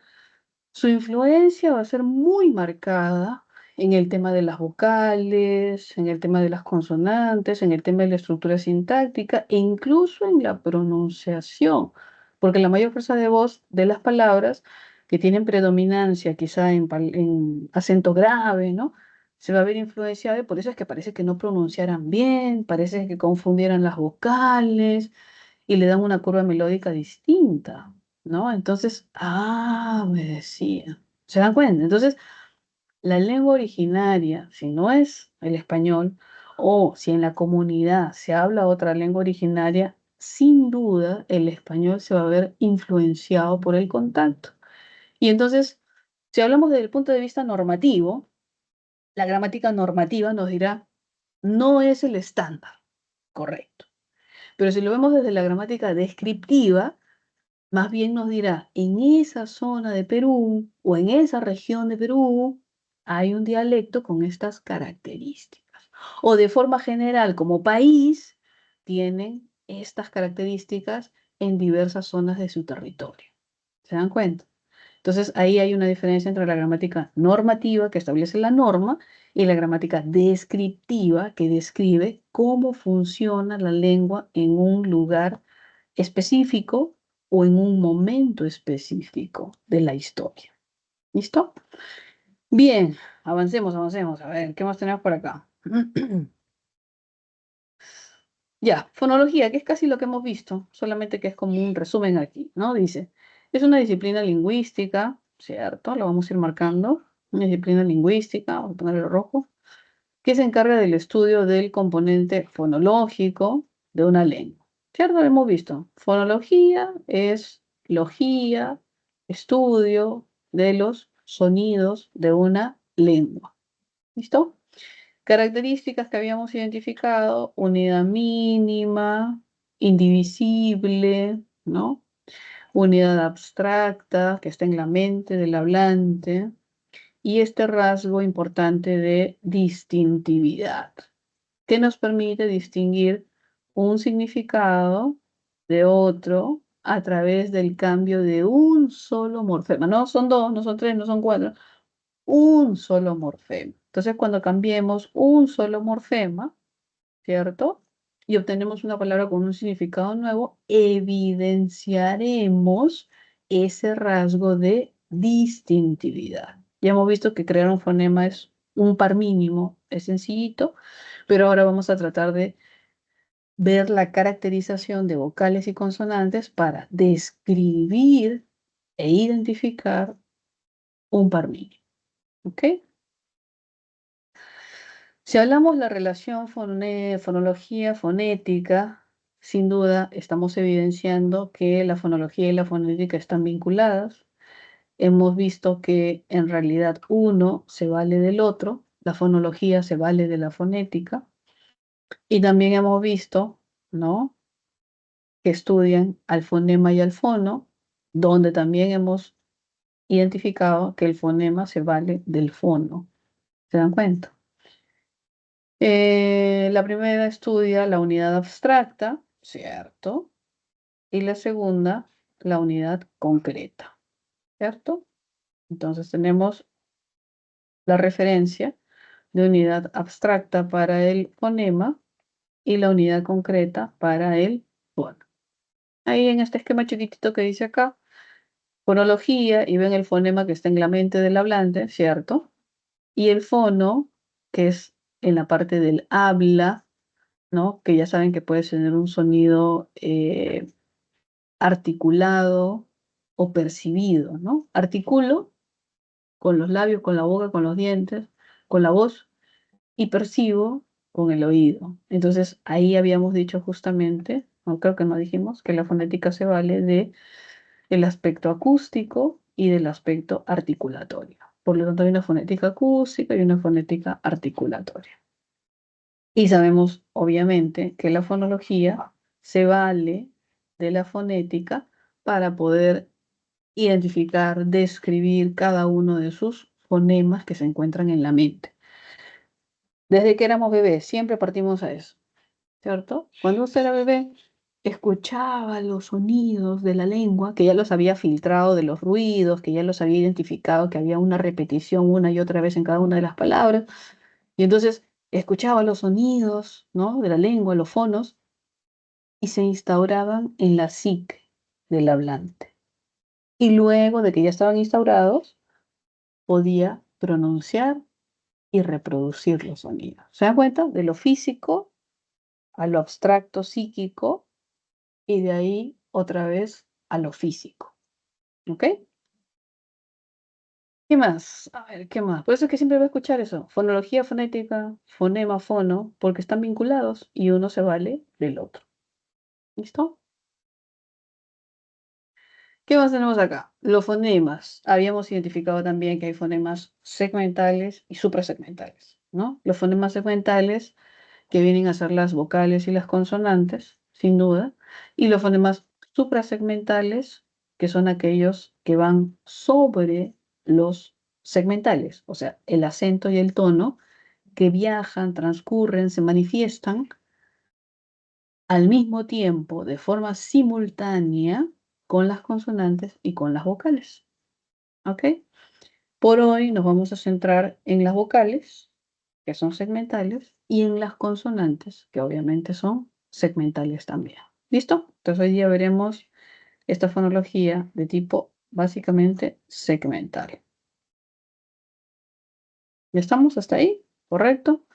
Su influencia va a ser muy marcada en el tema de las vocales, en el tema de las consonantes, en el tema de la estructura sintáctica e incluso en la pronunciación, porque la mayor fuerza de voz de las palabras que tienen predominancia quizá en acento grave, ¿no? Se va a ver influenciada y por eso es que parece que no pronunciaran bien, parece que confundieran las vocales y le dan una curva melódica distinta, ¿no? Entonces, me decía, ¿se dan cuenta? Entonces, la lengua originaria, si no es el español, o si en la comunidad se habla otra lengua originaria, sin duda el español se va a ver influenciado por el contacto. Y entonces, si hablamos desde el punto de vista normativo, la gramática normativa nos dirá, no es el estándar, correcto. Pero si lo vemos desde la gramática descriptiva, más bien nos dirá, en esa zona de Perú o en esa región de Perú hay un dialecto con estas características. O de forma general, como país, tienen estas características en diversas zonas de su territorio. ¿Se dan cuenta? Entonces ahí hay una diferencia entre la gramática normativa que establece la norma y la gramática descriptiva que describe cómo funciona la lengua en un lugar específico o en un momento específico de la historia. ¿Listo? Bien, avancemos, avancemos. A ver, ¿qué más tenemos por acá? Ya, fonología, que es casi lo que hemos visto, solamente que es como un resumen aquí, ¿no? Dice, es una disciplina lingüística, ¿cierto? Lo vamos a ir marcando. Una disciplina lingüística, vamos a ponerle rojo, que se encarga del estudio del componente fonológico de una lengua. ¿Cierto? Lo hemos visto. Fonología es logía, estudio de los sonidos de una lengua. ¿Listo? Características que habíamos identificado, unidad mínima, indivisible, ¿no? Unidad abstracta que está en la mente del hablante y este rasgo importante de distintividad, que nos permite distinguir un significado de otro a través del cambio de un solo morfema. No son dos, no son tres, no son cuatro, un solo morfema. Entonces, cuando cambiemos un solo morfema, ¿cierto? Y obtenemos una palabra con un significado nuevo, evidenciaremos ese rasgo de distintividad. Ya hemos visto que crear un fonema es un par mínimo, es sencillito, pero ahora vamos a tratar de ver la caracterización de vocales y consonantes para describir e identificar un par mínimo. ¿Ok? Si hablamos la relación fonología fonética, sin duda estamos evidenciando que la fonología y la fonética están vinculadas. Hemos visto que en realidad uno se vale del otro, la fonología se vale de la fonética, y también hemos visto, ¿no?, que estudian al fonema y al fono, donde también hemos identificado que el fonema se vale del fono. ¿Se dan cuenta? La primera estudia la unidad abstracta, ¿cierto? Y la segunda, la unidad concreta, ¿cierto? Entonces tenemos la referencia de unidad abstracta para el fonema y la unidad concreta para el fono. Ahí en este esquema chiquitito que dice acá, fonología, y ven el fonema que está en la mente del hablante, ¿cierto? Y el fono, que es en la parte del habla, ¿no? Que ya saben que puede tener un sonido articulado o percibido, ¿no? Articulo con los labios, con la boca, con los dientes, con la voz y percibo con el oído. Entonces ahí habíamos dicho justamente, no creo que no dijimos, que la fonética se vale de el aspecto acústico y del aspecto articulatorio. Por lo tanto, hay una fonética acústica y una fonética articulatoria. Y sabemos, obviamente, que la fonología se vale de la fonética para poder identificar, describir cada uno de sus fonemas que se encuentran en la mente. Desde que éramos bebés, siempre partimos a eso, ¿cierto? Cuando usted era bebé, escuchaba los sonidos de la lengua, que ya los había filtrado de los ruidos, que ya los había identificado, que había una repetición una y otra vez en cada una de las palabras, y entonces escuchaba los sonidos, ¿no? De la lengua, los fonos, y se instauraban en la psique del hablante. Y luego de que ya estaban instaurados, podía pronunciar y reproducir los sonidos. ¿Se dan cuenta? De lo físico a lo abstracto psíquico y de ahí otra vez a lo físico. ¿Ok? ¿Qué más? A ver, ¿qué más? Por eso es que siempre voy a escuchar eso. Fonología, fonética, fonema, fono, porque están vinculados y uno se vale del otro. ¿Listo? ¿Qué más tenemos acá? Los fonemas. Habíamos identificado también que hay fonemas segmentales y suprasegmentales, ¿no? Los fonemas segmentales que vienen a ser las vocales y las consonantes, sin duda, y los fonemas suprasegmentales, que son aquellos que van sobre los segmentales, o sea, el acento y el tono, que viajan, transcurren, se manifiestan al mismo tiempo, de forma simultánea, con las consonantes y con las vocales. ¿Ok? Por hoy nos vamos a centrar en las vocales, que son segmentales, y en las consonantes, que obviamente son segmentales también. ¿Listo? Entonces hoy día veremos esta fonología de tipo básicamente segmental. ¿Ya estamos hasta ahí? ¿Correcto?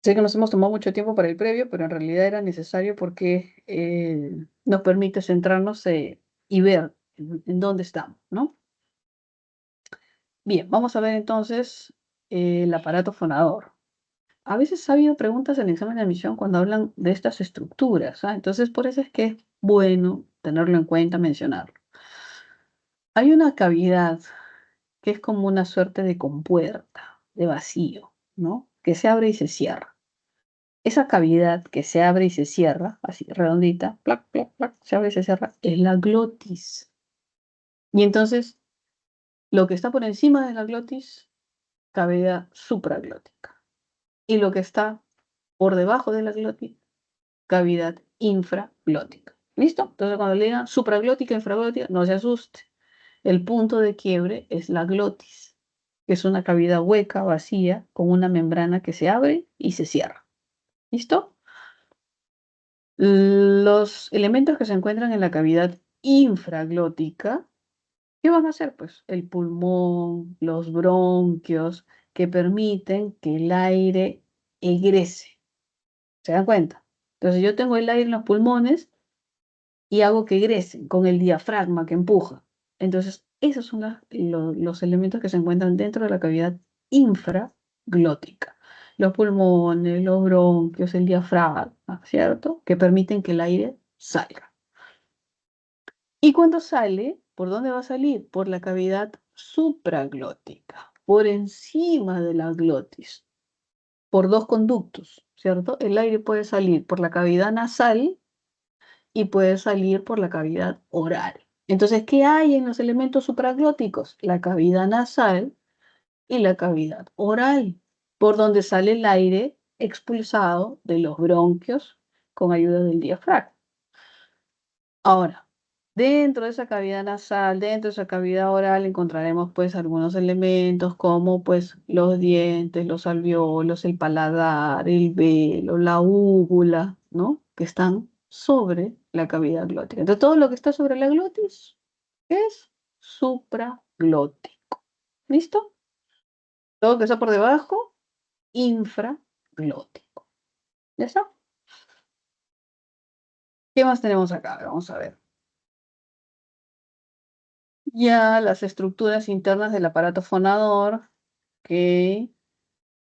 Sé que nos hemos tomado mucho tiempo para el previo, pero en realidad era necesario porque nos permite centrarnos y ver en dónde estamos, ¿no? Bien, vamos a ver entonces el aparato fonador. A veces ha habido preguntas en el examen de admisión cuando hablan de estas estructuras, ¿ah? Entonces, por eso es que es bueno tenerlo en cuenta, mencionarlo. Hay una cavidad que es como una suerte de compuerta, de vacío, ¿no? Que se abre y se cierra. Esa cavidad que se abre y se cierra, así redondita, plac, plac, plac, se abre y se cierra, es la glotis. Y entonces, lo que está por encima de la glotis, cavidad supraglótica. Y lo que está por debajo de la glotis, cavidad infraglótica. ¿Listo? Entonces, cuando le digan supraglótica, infraglótica, no se asuste. El punto de quiebre es la glotis, que es una cavidad hueca, vacía, con una membrana que se abre y se cierra. ¿Listo? Los elementos que se encuentran en la cavidad infraglótica, ¿qué van a hacer? Pues el pulmón, los bronquios, que permiten que el aire egrese. ¿Se dan cuenta? Entonces yo tengo el aire en los pulmones y hago que egresen con el diafragma que empuja. Entonces, esos son los elementos que se encuentran dentro de la cavidad infraglótica. Los pulmones, los bronquios, el diafragma, ¿cierto? Que permiten que el aire salga. Y cuando sale, ¿por dónde va a salir? Por la cavidad supraglótica, por encima de la glotis, por dos conductos, ¿cierto? El aire puede salir por la cavidad nasal y puede salir por la cavidad oral. Entonces, ¿qué hay en los elementos supraglóticos? La cavidad nasal y la cavidad oral, por donde sale el aire expulsado de los bronquios con ayuda del diafragma. Ahora, dentro de esa cavidad nasal, dentro de esa cavidad oral, encontraremos pues algunos elementos como pues los dientes, los alveolos, el paladar, el velo, la úvula, ¿no? Que están sobre la cavidad glótica. Entonces, todo lo que está sobre la glotis es supraglótico. ¿Listo? Todo lo que está por debajo, infraglótico. ¿Ya está? ¿Qué más tenemos acá? Vamos a ver. Ya las estructuras internas del aparato fonador, que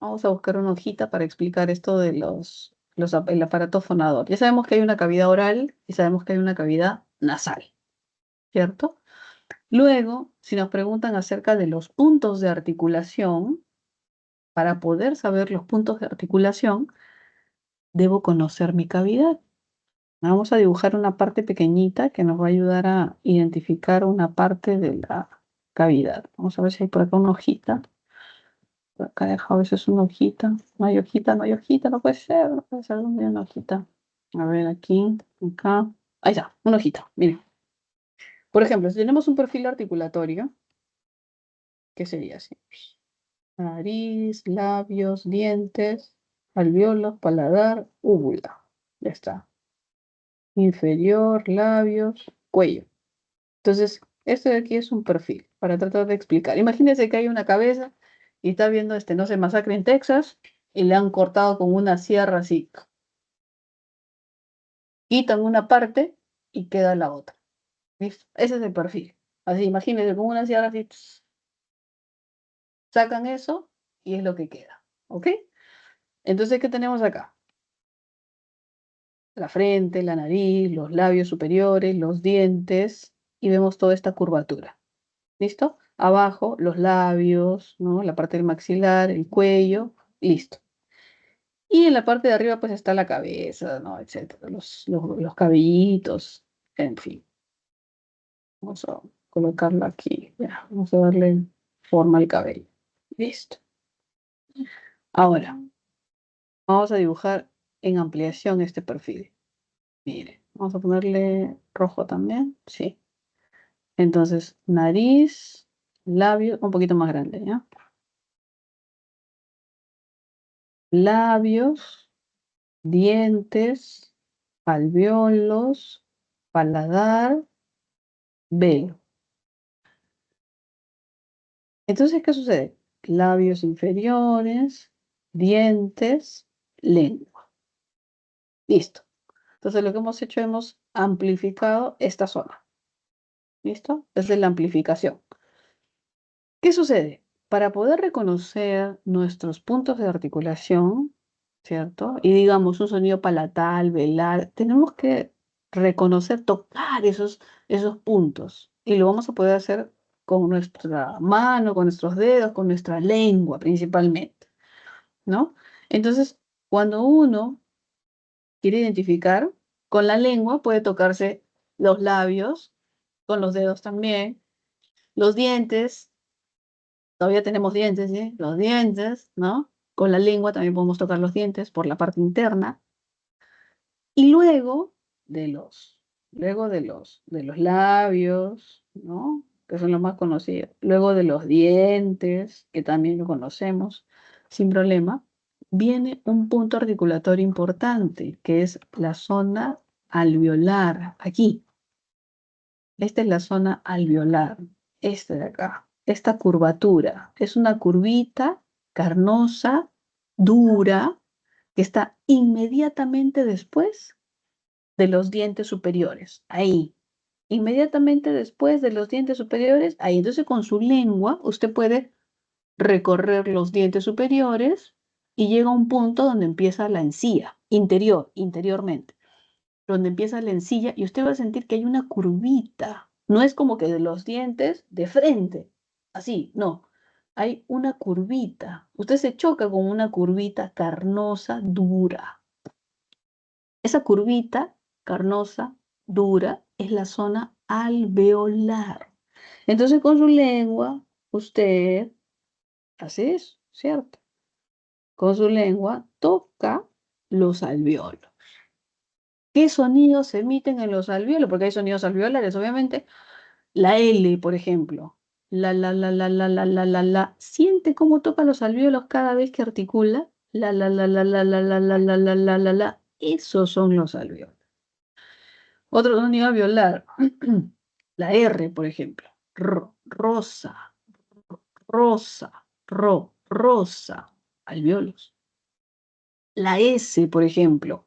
vamos a buscar una hojita para explicar esto de el aparato fonador. Ya sabemos que hay una cavidad oral y sabemos que hay una cavidad nasal, ¿cierto? Luego, si nos preguntan acerca de los puntos de articulación, para poder saber los puntos de articulación, debo conocer mi cavidad. Vamos a dibujar una parte pequeñita que nos va a ayudar a identificar una parte de la cavidad. Vamos a ver si hay por acá una hojita. Por acá he dejado a veces una hojita. No hay hojita, no hay hojita, no puede ser. No puede ser donde hay una hojita. A ver, aquí, acá. Ahí está, una hojita. Miren. Por ejemplo, si tenemos un perfil articulatorio, ¿qué sería así? Nariz, labios, dientes, alvéolos, paladar, úvula. Ya está. Inferior, labios, cuello. Entonces, esto de aquí es un perfil para tratar de explicar. Imagínense que hay una cabeza y está viendo, no sé, masacre en Texas y le han cortado con una sierra así. Quitan una parte y queda la otra. ¿Listo? Ese es el perfil. Así, imagínense con una sierra así, sacan eso y es lo que queda. ¿Ok? Entonces, ¿qué tenemos acá? La frente, la nariz, los labios superiores, los dientes y vemos toda esta curvatura. ¿Listo? Abajo, los labios, ¿no? La parte del maxilar, el cuello, listo. Y en la parte de arriba, pues está la cabeza, ¿no? Etcétera. Los cabellitos, en fin. Vamos a colocarlo aquí. Ya, vamos a darle forma al cabello. Listo. Ahora, vamos a dibujar en ampliación este perfil. Mire, vamos a ponerle rojo también. Sí. Entonces, nariz, labios, un poquito más grande, ¿ya? Labios, dientes, alvéolos, paladar, velo. Entonces, ¿qué sucede? Labios inferiores, dientes, lengua. Listo. Entonces, lo que hemos hecho, hemos amplificado esta zona. ¿Listo? Es de la amplificación. ¿Qué sucede? Para poder reconocer nuestros puntos de articulación, ¿cierto? Y digamos un sonido palatal, velar, tenemos que reconocer, tocar esos puntos. Y lo vamos a poder hacer con nuestra mano, con nuestros dedos, con nuestra lengua principalmente, ¿no? Entonces, cuando uno quiere identificar, con la lengua puede tocarse los labios, con los dedos también, los dientes. Todavía tenemos dientes, ¿sí? Los dientes, ¿no? Con la lengua también podemos tocar los dientes por la parte interna. Y luego de los labios, ¿no? Que son los más conocidos. Luego de los dientes, que también lo conocemos sin problema, viene un punto articulatorio importante, que es la zona alveolar. Aquí. Esta es la zona alveolar. Esta de acá. Esta curvatura. Es una curvita carnosa, dura, que está inmediatamente después de los dientes superiores. Ahí. Inmediatamente después de los dientes superiores, ahí. Entonces, con su lengua, usted puede recorrer los dientes superiores y llega a un punto donde empieza la encía, interiormente donde empieza la encilla y usted va a sentir que hay una curvita. No es como que de los dientes de frente, así, no. Hay una curvita. Usted se choca con una curvita carnosa, dura. Esa curvita carnosa, dura, es la zona alveolar. Entonces con su lengua, usted hace eso, ¿cierto? Con su lengua toca los alveolos. ¿Qué sonidos se emiten en los alvéolos? Porque hay sonidos alveolares, obviamente. La L, por ejemplo. La. ¿Siente cómo toca los alvéolos cada vez que articula? La. Esos son los alvéolos. Otro sonido alveolar. La R, por ejemplo. Rosa, rosa. Alvéolos. La S, por ejemplo.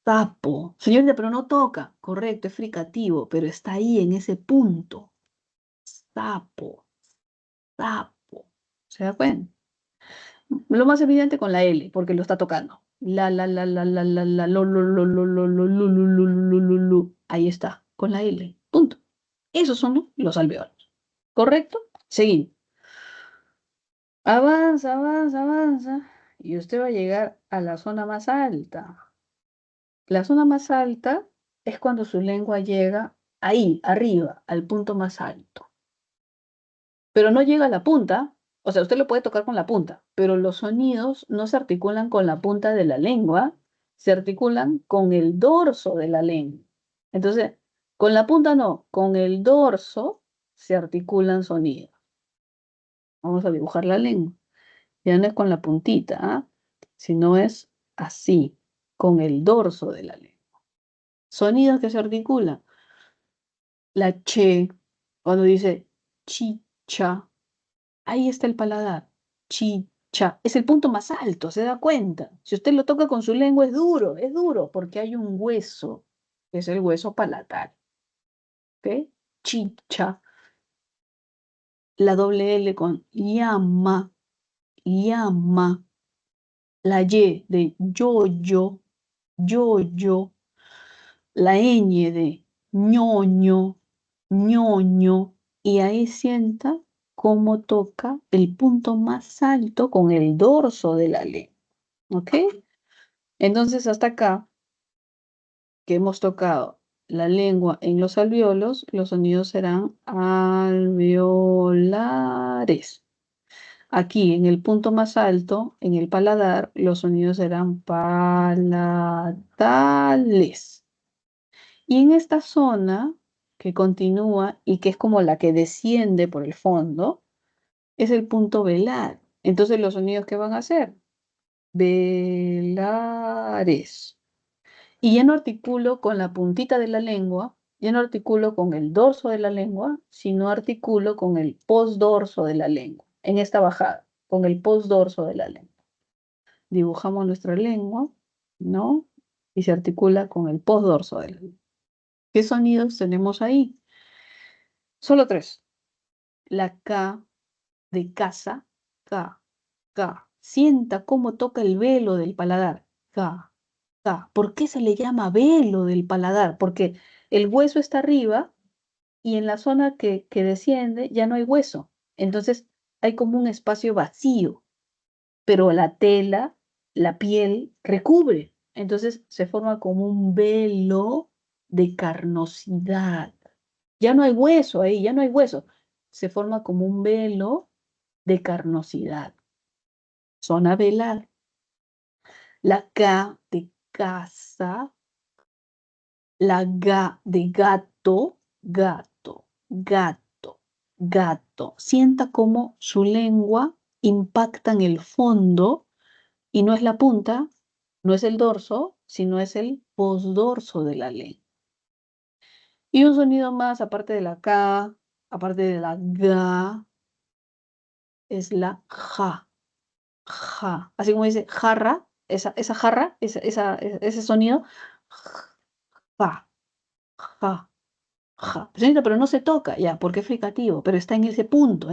Sapo. Señorita, pero no toca. Correcto, es fricativo, pero está ahí en ese punto. Sapo, sapo. ¿Se da cuenta? Lo más evidente con la L, porque lo está tocando. Lo. Ahí está, con la L. Punto. Esos son los alveolos. ¿Correcto? Seguimos. Avanza. Y usted va a llegar a la zona más alta, La zona más alta es cuando su lengua llega ahí, arriba, al punto más alto. Pero no llega a la punta, o sea, usted lo puede tocar con la punta, pero los sonidos no se articulan con la punta de la lengua, se articulan con el dorso de la lengua. Entonces, con la punta no, con el dorso se articulan sonidos. Vamos a dibujar la lengua. Ya no es con la puntita, ¿ah? Sino es así, con el dorso de la lengua. Sonidos que se articulan. La che, cuando dice chicha, ahí está el paladar. Chicha. Es el punto más alto, ¿se da cuenta? Si usted lo toca con su lengua es duro, porque hay un hueso, que es el hueso palatal. ¿Ok? Chicha. La doble L con llama, llama. La Y de yo-yo, yo-yo. La ñ de ñoño, ñoño. Y ahí sienta cómo toca el punto más alto con el dorso de la lengua. ¿Ok? Entonces, hasta acá, que hemos tocado la lengua en los alvéolos, los sonidos serán alveolares. Aquí, en el punto más alto, en el paladar, los sonidos serán palatales. Y en esta zona que continúa y que es como la que desciende por el fondo, es el punto velar. Entonces, los sonidos que van a hacer, velares. Y ya no articulo con la puntita de la lengua, ya no articulo con el dorso de la lengua, sino articulo con el postdorso de la lengua, en esta bajada, con el postdorso de la lengua. Dibujamos nuestra lengua, ¿no? Y se articula con el postdorso de la lengua. ¿Qué sonidos tenemos ahí? Solo tres. La K de casa, K, K. Sienta cómo toca el velo del paladar, K, K. ¿Por qué se le llama velo del paladar? Porque el hueso está arriba y en la zona que desciende ya no hay hueso. Entonces hay como un espacio vacío, pero la tela, la piel, recubre. Entonces se forma como un velo de carnosidad. Ya no hay hueso ahí, ya no hay hueso. Se forma como un velo de carnosidad. Zona velar. La K de casa, la G de gato, gato, gato, gato. Sienta cómo su lengua impacta en el fondo y no es la punta, no es el dorso, sino es el posdorso de la lengua. Y un sonido más, aparte de la K, aparte de la G, es la ja, ja. Así como dice jarra, esa jarra, ese sonido, ja, ja, ja. Señorita, pero no se toca, ya, porque es fricativo, pero está en ese punto.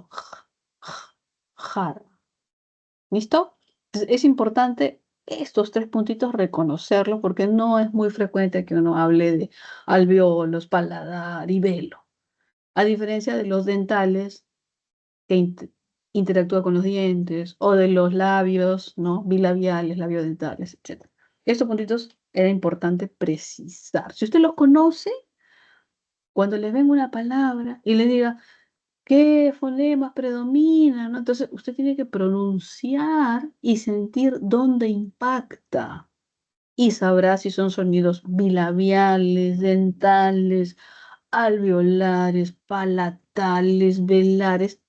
Ja, ja, jarra. ¿Listo? Entonces, es importante estos tres puntitos reconocerlos porque no es muy frecuente que uno hable de alveolos, paladar y velo. A diferencia de los dentales que interactúa con los dientes o de los labios, ¿no? Bilabiales, labiodentales, etc. Estos puntitos era importante precisar. Si usted los conoce, cuando le venga una palabra y le diga, ¿qué fonemas predominan? ¿No? Entonces, usted tiene que pronunciar y sentir dónde impacta. Y sabrá si son sonidos bilabiales, dentales, alveolares, palatales, velares.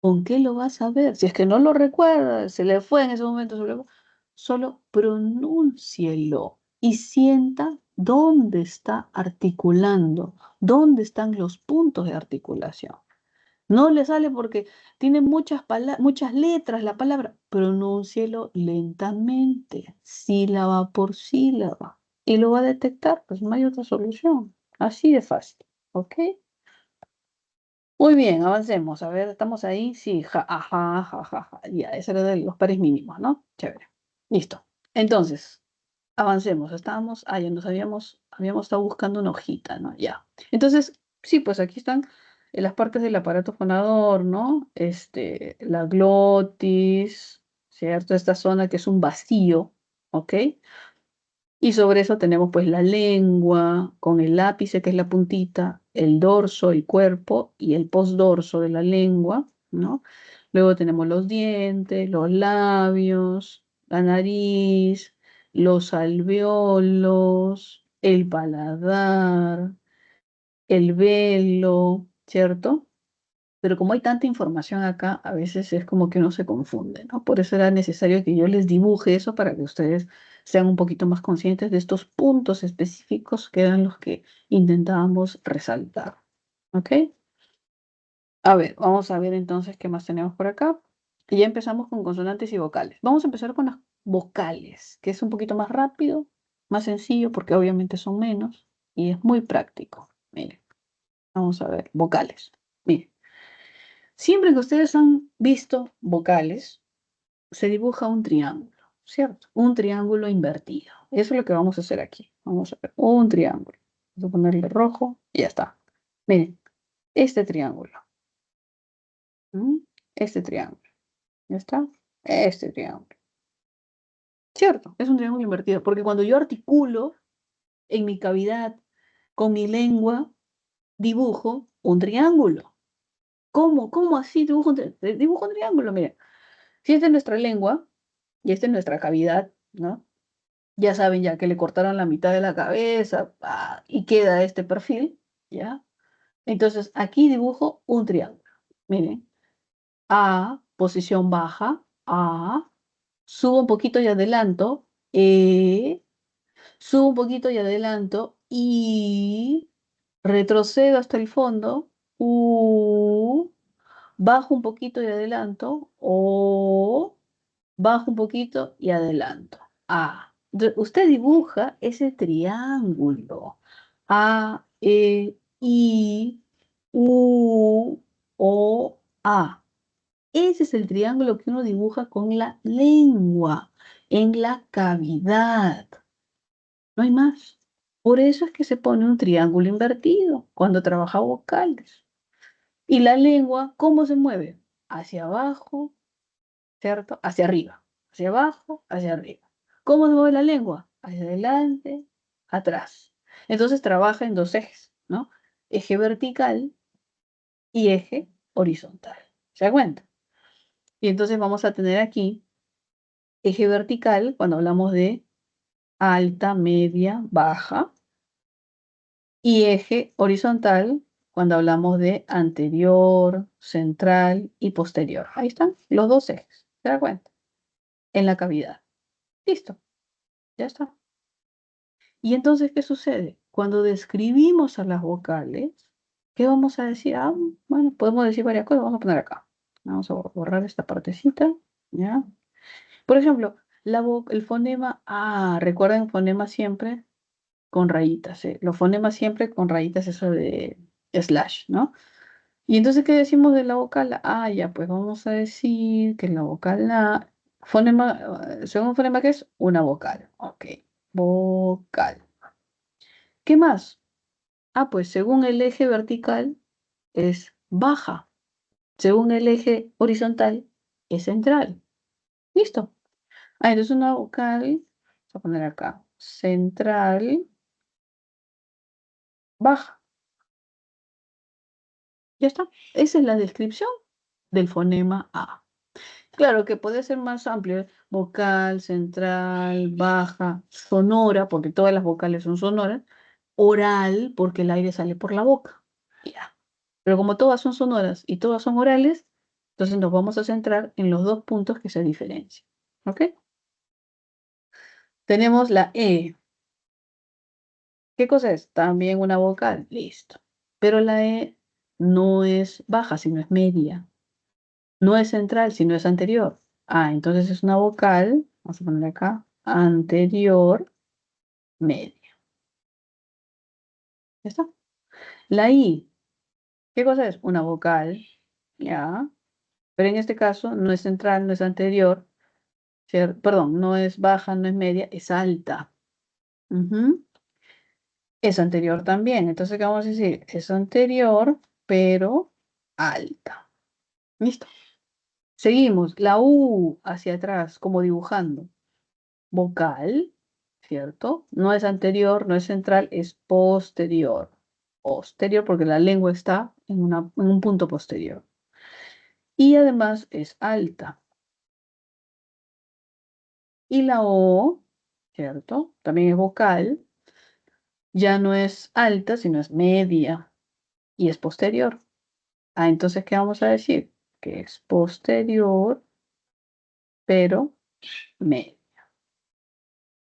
¿Con qué lo vas a ver? Si es que no lo recuerda, se le fue en ese momento, solo pronúncielo y sienta dónde está articulando, dónde están los puntos de articulación. No le sale porque tiene muchas letras la palabra. Pronúncielo lentamente, sílaba por sílaba, y lo va a detectar, pues no hay otra solución. Así de fácil, ¿ok? Muy bien, avancemos. A ver, ¿estamos ahí? Sí, ja, ajá, ja, ja, ja. Ya, ese era de los pares mínimos, ¿no? Chévere. Listo. Entonces, avancemos. Ya nos habíamos estado buscando una hojita, ¿no? Ya. Entonces, sí, pues aquí están las partes del aparato fonador, ¿no? La glotis, ¿cierto? Esta zona que es un vacío, ¿ok? Y sobre eso tenemos pues la lengua con el ápice, que es la puntita, el dorso, el cuerpo y el postdorso de la lengua, ¿no? Luego tenemos los dientes, los labios, la nariz, los alveolos, el paladar, el velo, ¿cierto? Pero como hay tanta información acá, a veces es como que uno se confunde, ¿no? Por eso era necesario que yo les dibuje eso para que ustedes sean un poquito más conscientes de estos puntos específicos que eran los que intentábamos resaltar. ¿Ok? A ver, vamos a ver entonces qué más tenemos por acá. Y ya empezamos con consonantes y vocales. Vamos a empezar con las vocales, que es un poquito más rápido, más sencillo, porque obviamente son menos y es muy práctico. Miren, vamos a ver, vocales. Miren. Siempre que ustedes han visto vocales, se dibuja un triángulo, ¿cierto? Un triángulo invertido. Eso es lo que vamos a hacer aquí. Vamos a ver un triángulo. Vamos a ponerle rojo y ya está. Miren, este triángulo. ¿Mm? Este triángulo. ¿Ya está? Este triángulo. ¿Cierto? Es un triángulo invertido. Porque cuando yo articulo en mi cavidad con mi lengua, dibujo un triángulo. ¿Cómo? ¿Cómo así dibujo un triángulo? Miren, si esta es nuestra lengua, y esta es nuestra cavidad, ¿no? Ya saben ya que le cortaron la mitad de la cabeza y queda este perfil, ¿ya? Entonces aquí dibujo un triángulo. Miren, A, posición baja, A, subo un poquito y adelanto, subo un poquito y adelanto, y retrocedo hasta el fondo, U, bajo un poquito y adelanto, O, bajo un poquito y adelanto. A. Usted dibuja ese triángulo. A, E, I, U, O, A. Ese es el triángulo que uno dibuja con la lengua, en la cavidad. No hay más. Por eso es que se pone un triángulo invertido cuando trabaja vocales. Y la lengua, ¿cómo se mueve? Hacia abajo, ¿cierto? Hacia arriba, hacia abajo, hacia arriba. ¿Cómo se mueve la lengua? Hacia adelante, atrás. Entonces trabaja en dos ejes, ¿no? Eje vertical y eje horizontal. ¿Se da cuenta? Y entonces vamos a tener aquí eje vertical cuando hablamos de alta, media, baja, y eje horizontal cuando hablamos de anterior, central y posterior. Ahí están los dos ejes. ¿Se da cuenta? En la cavidad. Listo, ya está. Y entonces, ¿qué sucede? Cuando describimos a las vocales, ¿qué vamos a decir? Ah, bueno, podemos decir varias cosas. Vamos a poner acá. Vamos a borrar esta partecita. ¿Ya? Por ejemplo, el fonema A. Recuerden, fonema siempre con rayitas. Los fonemas siempre con rayitas, eso de slash, ¿no? Y entonces, ¿qué decimos de la vocal A? Ya, pues vamos a decir que la vocal A, según fonema, ¿qué es? Una vocal. Ok, vocal. ¿Qué más? Ah, pues según el eje vertical es baja, según el eje horizontal es central. ¿Listo? Ah, entonces una vocal, vamos a poner acá, central, baja. Ya está. Esa es la descripción del fonema A. Claro que puede ser más amplio, vocal, central, baja, sonora, porque todas las vocales son sonoras, oral, porque el aire sale por la boca. Ya. Pero como todas son sonoras y todas son orales, entonces nos vamos a centrar en los dos puntos que se diferencian. ¿Ok? Tenemos la E. ¿Qué cosa es? También una vocal. Listo. Pero la E no es baja, sino es media. No es central, sino es anterior. Ah, entonces es una vocal. Vamos a poner acá. Anterior, media. ¿Ya está? La I. ¿Qué cosa es? Una vocal. Ya. Pero en este caso no es central, no es anterior. Perdón, no es baja, no es media, es alta. Ujú. Es anterior también. Entonces, ¿qué vamos a decir? Es anterior, pero alta. ¿Listo? Seguimos. La U hacia atrás, como dibujando. Vocal, ¿cierto? No es anterior, no es central, es posterior. Posterior porque la lengua está en un punto posterior. Y además es alta. Y la O, ¿cierto? También es vocal. Ya no es alta, sino es media. Y es posterior. Ah, entonces, ¿qué vamos a decir? Que es posterior, pero media.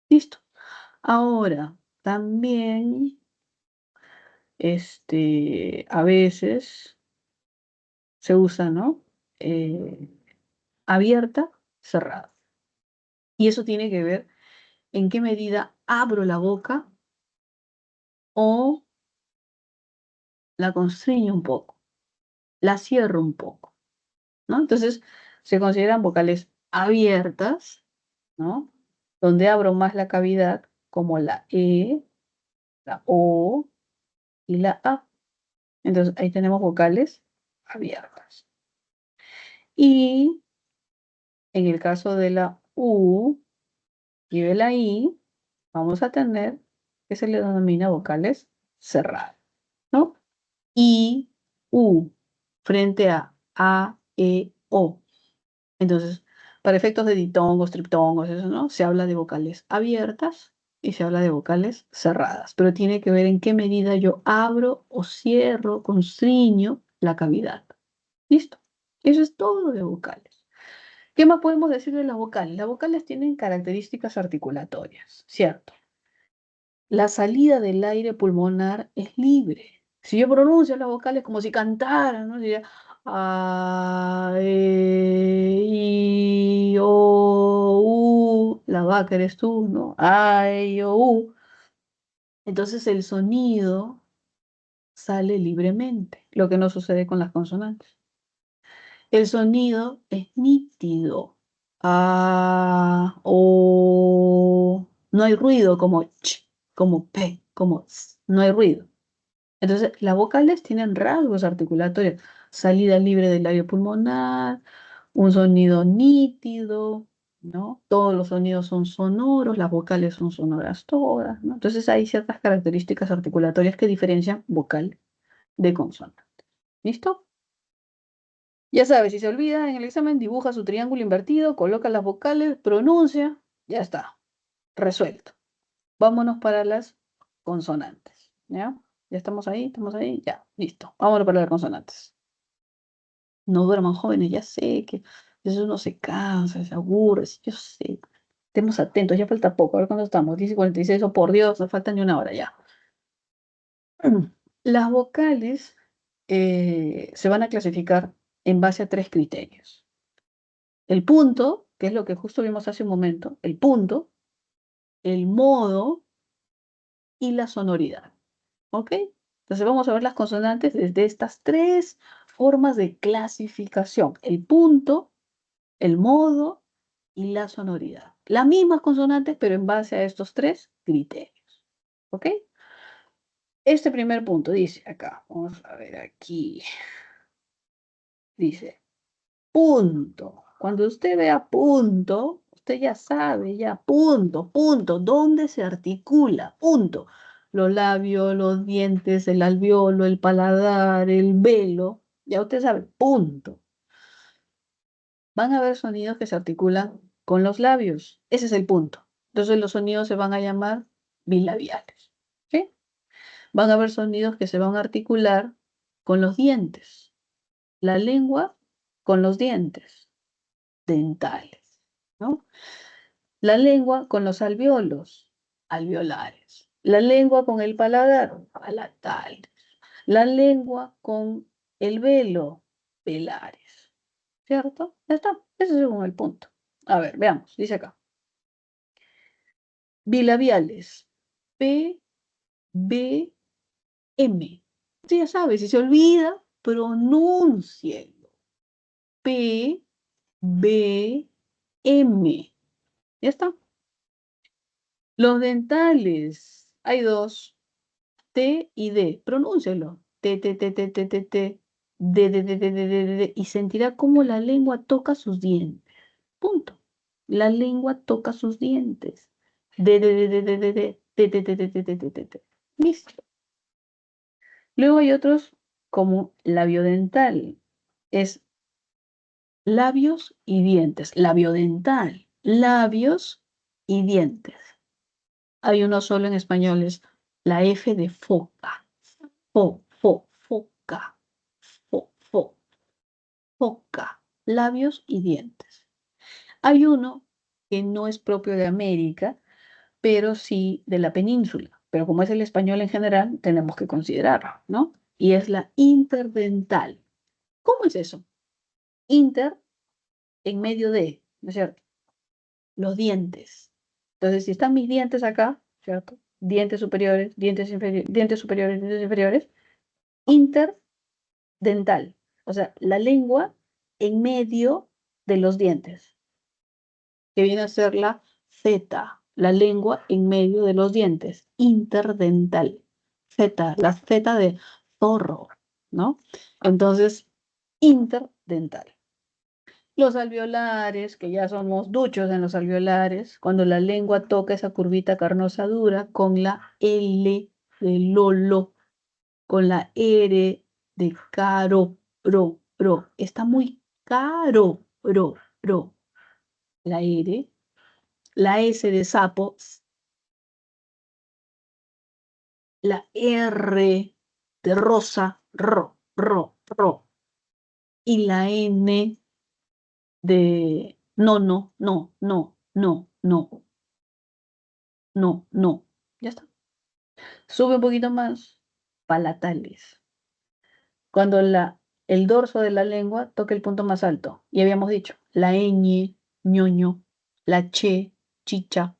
Listo. Ahora, también, a veces se usa, ¿no? Eh, abierta, cerrada. Y eso tiene que ver en qué medida abro la boca o la constriño un poco, la cierro un poco, ¿no? Entonces, se consideran vocales abiertas, ¿no? Donde abro más la cavidad, como la E, la O y la A. Entonces, ahí tenemos vocales abiertas. Y en el caso de la U y de la I, vamos a tener que se le denomina vocales cerradas, ¿no? I, U, frente a, E, O. Entonces, para efectos de diptongos, triptongos, eso, ¿no? Se habla de vocales abiertas y se habla de vocales cerradas, pero tiene que ver en qué medida yo abro o cierro, constriño la cavidad. ¿Listo? Eso es todo de vocales. ¿Qué más podemos decir de las vocales? Las vocales tienen características articulatorias, ¿cierto? La salida del aire pulmonar es libre. Si yo pronuncio las vocales como si cantara, ¿no? Diría a, e, i, o, u. La vaca eres tú, ¿no? A, e, i, o, u. Entonces el sonido sale libremente, lo que no sucede con las consonantes. El sonido es nítido. A, o. No hay ruido como ch, como p, como s. No hay ruido. Entonces, las vocales tienen rasgos articulatorios. Salida libre del labio pulmonar, un sonido nítido, ¿no? Todos los sonidos son sonoros, las vocales son sonoras todas, ¿no? Entonces, hay ciertas características articulatorias que diferencian vocal de consonante. ¿Listo? Ya sabes, si se olvida en el examen, dibuja su triángulo invertido, coloca las vocales, pronuncia, ya está, resuelto. Vámonos para las consonantes, ¿ya? Ya estamos ahí, ya, listo. Vámonos para las consonantes. No duerman jóvenes, ya sé que eso uno se cansa, se aburre, sí, yo sé. Estemos atentos, ya falta poco, a ver cuándo estamos, 10:46, oh por Dios, no falta ni una hora ya. Las vocales se van a clasificar en base a 3 criterios. El punto, que es lo que justo vimos hace un momento, el punto, el modo y la sonoridad. ¿Ok? Entonces vamos a ver las consonantes desde estas 3 formas de clasificación. El punto, el modo y la sonoridad. Las mismas consonantes, pero en base a estos 3 criterios. ¿Ok? Este primer punto dice acá, vamos a ver aquí, dice punto. Cuando usted vea punto, usted ya sabe, ya punto, punto, ¿dónde se articula? Punto. Los labios, los dientes, el alveolo, el paladar, el velo, ya usted sabe, punto. Van a haber sonidos que se articulan con los labios. Ese es el punto. Entonces los sonidos se van a llamar bilabiales. ¿Sí? Van a haber sonidos que se van a articular con los dientes. La lengua con los dientes dentales, ¿no? La lengua con los alveolos, alveolares. La lengua con el paladar, palatales. La lengua con el velo, velares. ¿Cierto? Ya está. Ese es según el punto. A ver, veamos. Dice acá. Bilabiales. P, B, M. Usted ya sabe, si se olvida, pronúncielo. P, B, M. Ya está. Los dentales. Hay 2. T y D. Pronúncialo. T, T, T, T, T, T, T. D, D, D, D, D, D, D. Y sentirá cómo la lengua toca sus dientes. Punto. La lengua toca sus dientes. de. Listo. Luego hay otros como labiodental. Es labios y dientes. Labiodental. Labios y dientes. Hay uno solo en español, es la F de foca. Foca. Foca. Labios y dientes. Hay uno que no es propio de América, pero sí de la península. Pero como es el español en general, tenemos que considerarlo, ¿no? Y es la interdental. ¿Cómo es eso? Inter en medio de, ¿no es cierto? Los dientes. Entonces, si están mis dientes acá, ¿cierto? Dientes superiores, dientes inferiores, dientes superiores, dientes inferiores, interdental. O sea, la lengua en medio de los dientes, que viene a ser la Z, la lengua en medio de los dientes, interdental. Z, la Z de zorro, ¿no? Entonces, interdental. Los alveolares, que ya somos duchos en los alveolares, cuando la lengua toca esa curvita carnosa dura con la L de Lolo, con la R de caro, ro. Está muy caro, ro. La R, la S de sapo, la R de rosa, ro. Y la N de no. Ya está. Sube un poquito más, palatales. Cuando el dorso de la lengua toca el punto más alto. Y habíamos dicho, la ñ, ñoño, la che, chicha,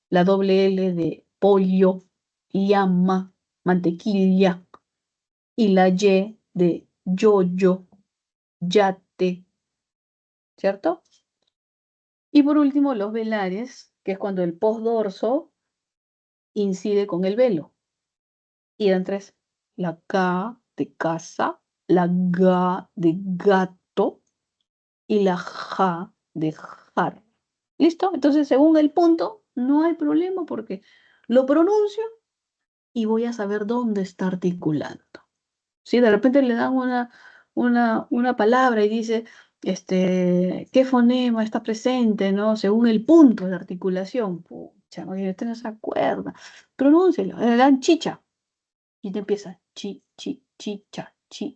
la doble L de pollo, llama, mantequilla, y la Y de yoyo, yate, ¿cierto? Y por último, los velares, que es cuando el postdorso incide con el velo. Y eran tres. La K de casa, la G de gato y la J de jar. ¿Listo? Entonces, según el punto, no hay problema porque lo pronuncio y voy a saber dónde está articulando. Si de repente le dan una palabra y dice, ¿qué fonema está presente, no? Según el punto de articulación. Pucha, no, usted no se acuerda. Pronúncielo. Le dan chicha. Y te empieza cha, chi.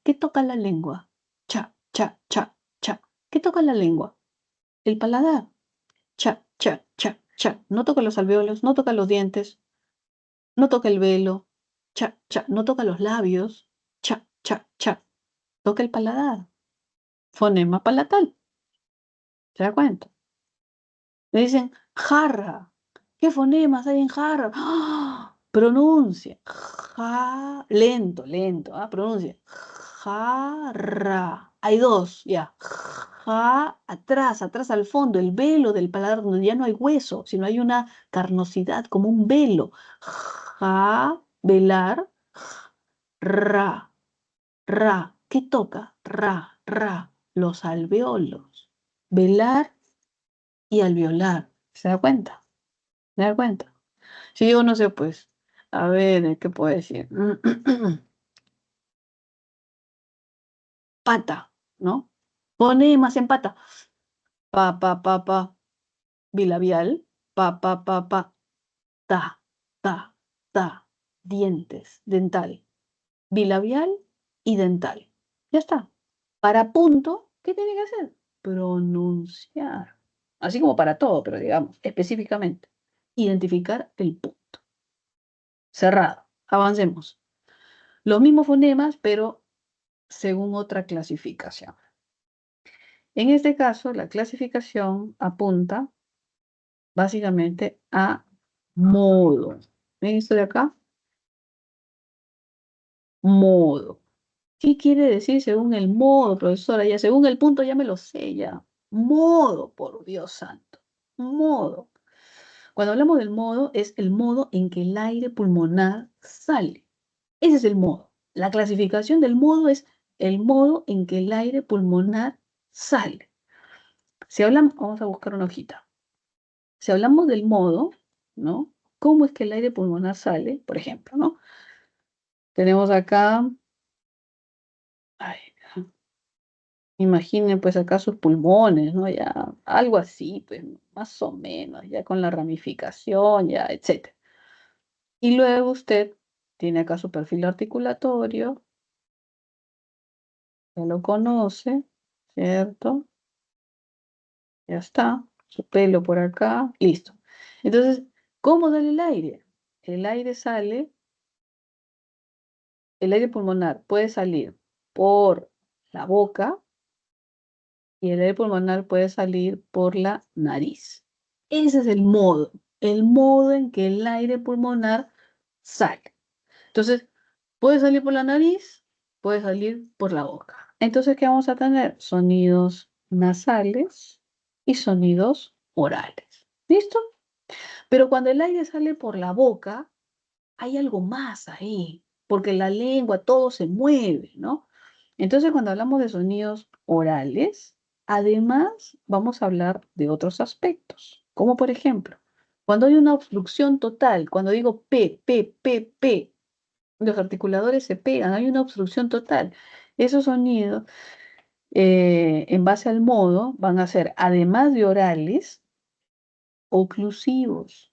¿Qué toca la lengua? Cha. ¿Qué toca la lengua? El paladar. Cha. No toca los alvéolos, no toca los dientes, no toca el velo. Cha. No toca los labios. Cha. Toca el paladar. Fonema palatal. ¿Se da cuenta? Le dicen jarra. ¿Qué fonemas hay en jarra? ¡Ah! Pronuncia. Lento. Pronuncia. Jarra. Hay dos, ya. Atrás al fondo, el velo del paladar, donde ya no hay hueso, sino hay una carnosidad, como un velo. Velar. Ra. ¿Qué toca? Ra. Los alveolos. Velar y alveolar. ¿Se da cuenta? ¿Se da cuenta? Si yo no sé, pues, a ver, ¿qué puedo decir? Pata, ¿no? Fonemas en pata. Pa. Bilabial. Pa. Ta. Dientes. Dental. Bilabial y dental. Ya está. Para punto, ¿qué tiene que hacer? Pronunciar. Así como para todo, pero digamos, específicamente. Identificar el punto. Cerrado. Avancemos. Los mismos fonemas, pero según otra clasificación. En este caso, la clasificación apunta básicamente a modo. ¿Ven esto de acá? Modo. ¿Qué quiere decir según el modo, profesora? Ya según el punto ya me lo sé ya. Modo, por Dios santo. Modo. Cuando hablamos del modo, es el modo en que el aire pulmonar sale. Ese es el modo. La clasificación del modo es el modo en que el aire pulmonar sale. Si hablamos, vamos a buscar una hojita. Si hablamos del modo, ¿no? ¿Cómo es que el aire pulmonar sale? Por ejemplo, ¿no? Tenemos acá, ay, imaginen pues acá sus pulmones, ¿no? Ya, algo así, pues, más o menos, ya con la ramificación, ya, etcétera. Y luego usted tiene acá su perfil articulatorio, ya lo conoce, ¿cierto? Ya está, su pelo por acá, listo. Entonces, ¿cómo sale el aire? El aire sale, el aire pulmonar puede salir por la boca y el aire pulmonar puede salir por la nariz. Ese es el modo en que el aire pulmonar sale. Entonces, puede salir por la nariz, puede salir por la boca. Entonces, ¿qué vamos a tener? Sonidos nasales y sonidos orales. ¿Listo? Pero cuando el aire sale por la boca, hay algo más ahí, porque la lengua, todo se mueve, ¿no? Entonces, cuando hablamos de sonidos orales, además vamos a hablar de otros aspectos, como por ejemplo, cuando hay una obstrucción total, cuando digo P, P, P, P, los articuladores se pegan, hay una obstrucción total. Esos sonidos, en base al modo, van a ser, además de orales, oclusivos.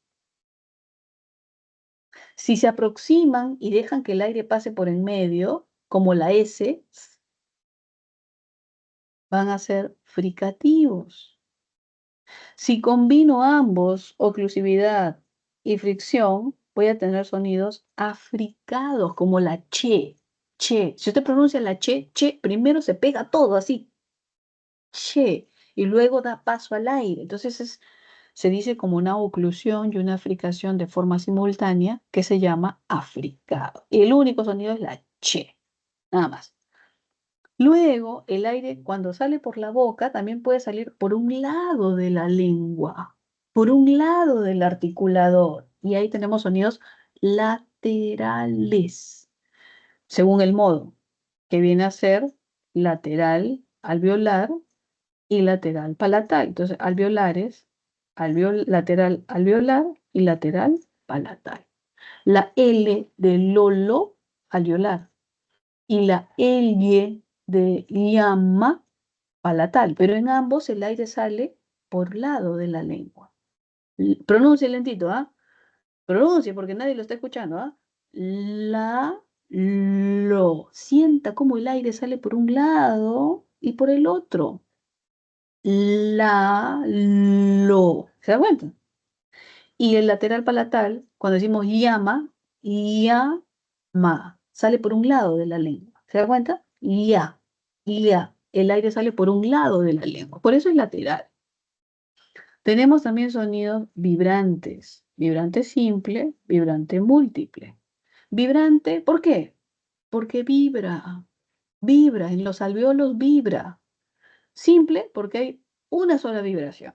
Si se aproximan y dejan que el aire pase por en medio, como la S, van a ser fricativos. Si combino ambos, oclusividad y fricción, voy a tener sonidos africados, como la che, che. Si usted pronuncia la che, che, primero se pega todo así, che, y luego da paso al aire. Entonces se dice como una oclusión y una fricación de forma simultánea que se llama africado. Y el único sonido es la che, nada más. Luego, el aire cuando sale por la boca también puede salir por un lado de la lengua, por un lado del articulador. Y ahí tenemos sonidos laterales, según el modo, que viene a ser lateral alveolar y lateral palatal. Entonces, alveolares, lateral alveolar y lateral palatal. La L de Lolo, alveolar, y la L de llama, palatal, pero en ambos el aire sale por lado de la lengua. Pronuncie lentito, ¿ah? Pronuncie porque nadie lo está escuchando, ¿ah? La, lo. Sienta cómo el aire sale por un lado y por el otro. La, lo. ¿Se da cuenta? Y el lateral palatal, cuando decimos llama, llama, sale por un lado de la lengua. ¿Se da cuenta? Ya, ya. El aire sale por un lado de la lengua. Por eso es lateral. Tenemos también sonidos vibrantes. Vibrante simple, vibrante múltiple. Vibrante, ¿por qué? Porque vibra. Vibra, en los alveolos vibra. Simple, porque hay una sola vibración.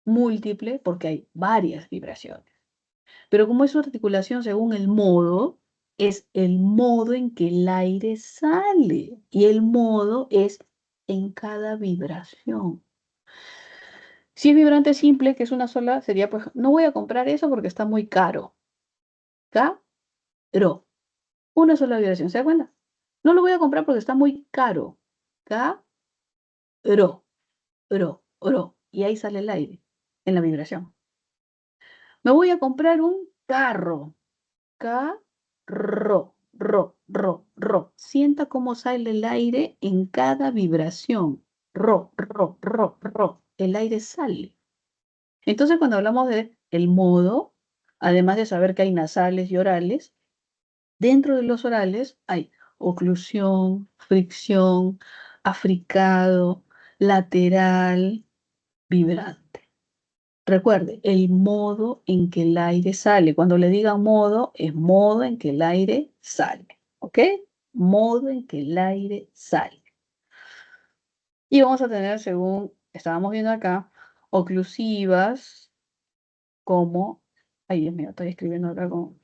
Múltiple, porque hay varias vibraciones. Pero como es una articulación según el modo, es el modo en que el aire sale. Y el modo es en cada vibración. Si es vibrante simple, que es una sola, sería pues, no voy a comprar eso porque está muy caro. Caro. Una sola vibración, ¿se da cuenta? No lo voy a comprar porque está muy caro. Caro. Ro. Y ahí sale el aire, en la vibración. Me voy a comprar un carro. Ro. Sienta cómo sale el aire en cada vibración. Ro. El aire sale. Entonces, cuando hablamos de el modo, además de saber que hay nasales y orales, dentro de los orales hay oclusión, fricción, africado, lateral, vibrante. Recuerde, el modo en que el aire sale. Cuando le digan modo, es modo en que el aire sale. ¿Ok? Modo en que el aire sale. Y vamos a tener, según estábamos viendo acá, oclusivas como, ay Dios mío, estoy escribiendo acá con,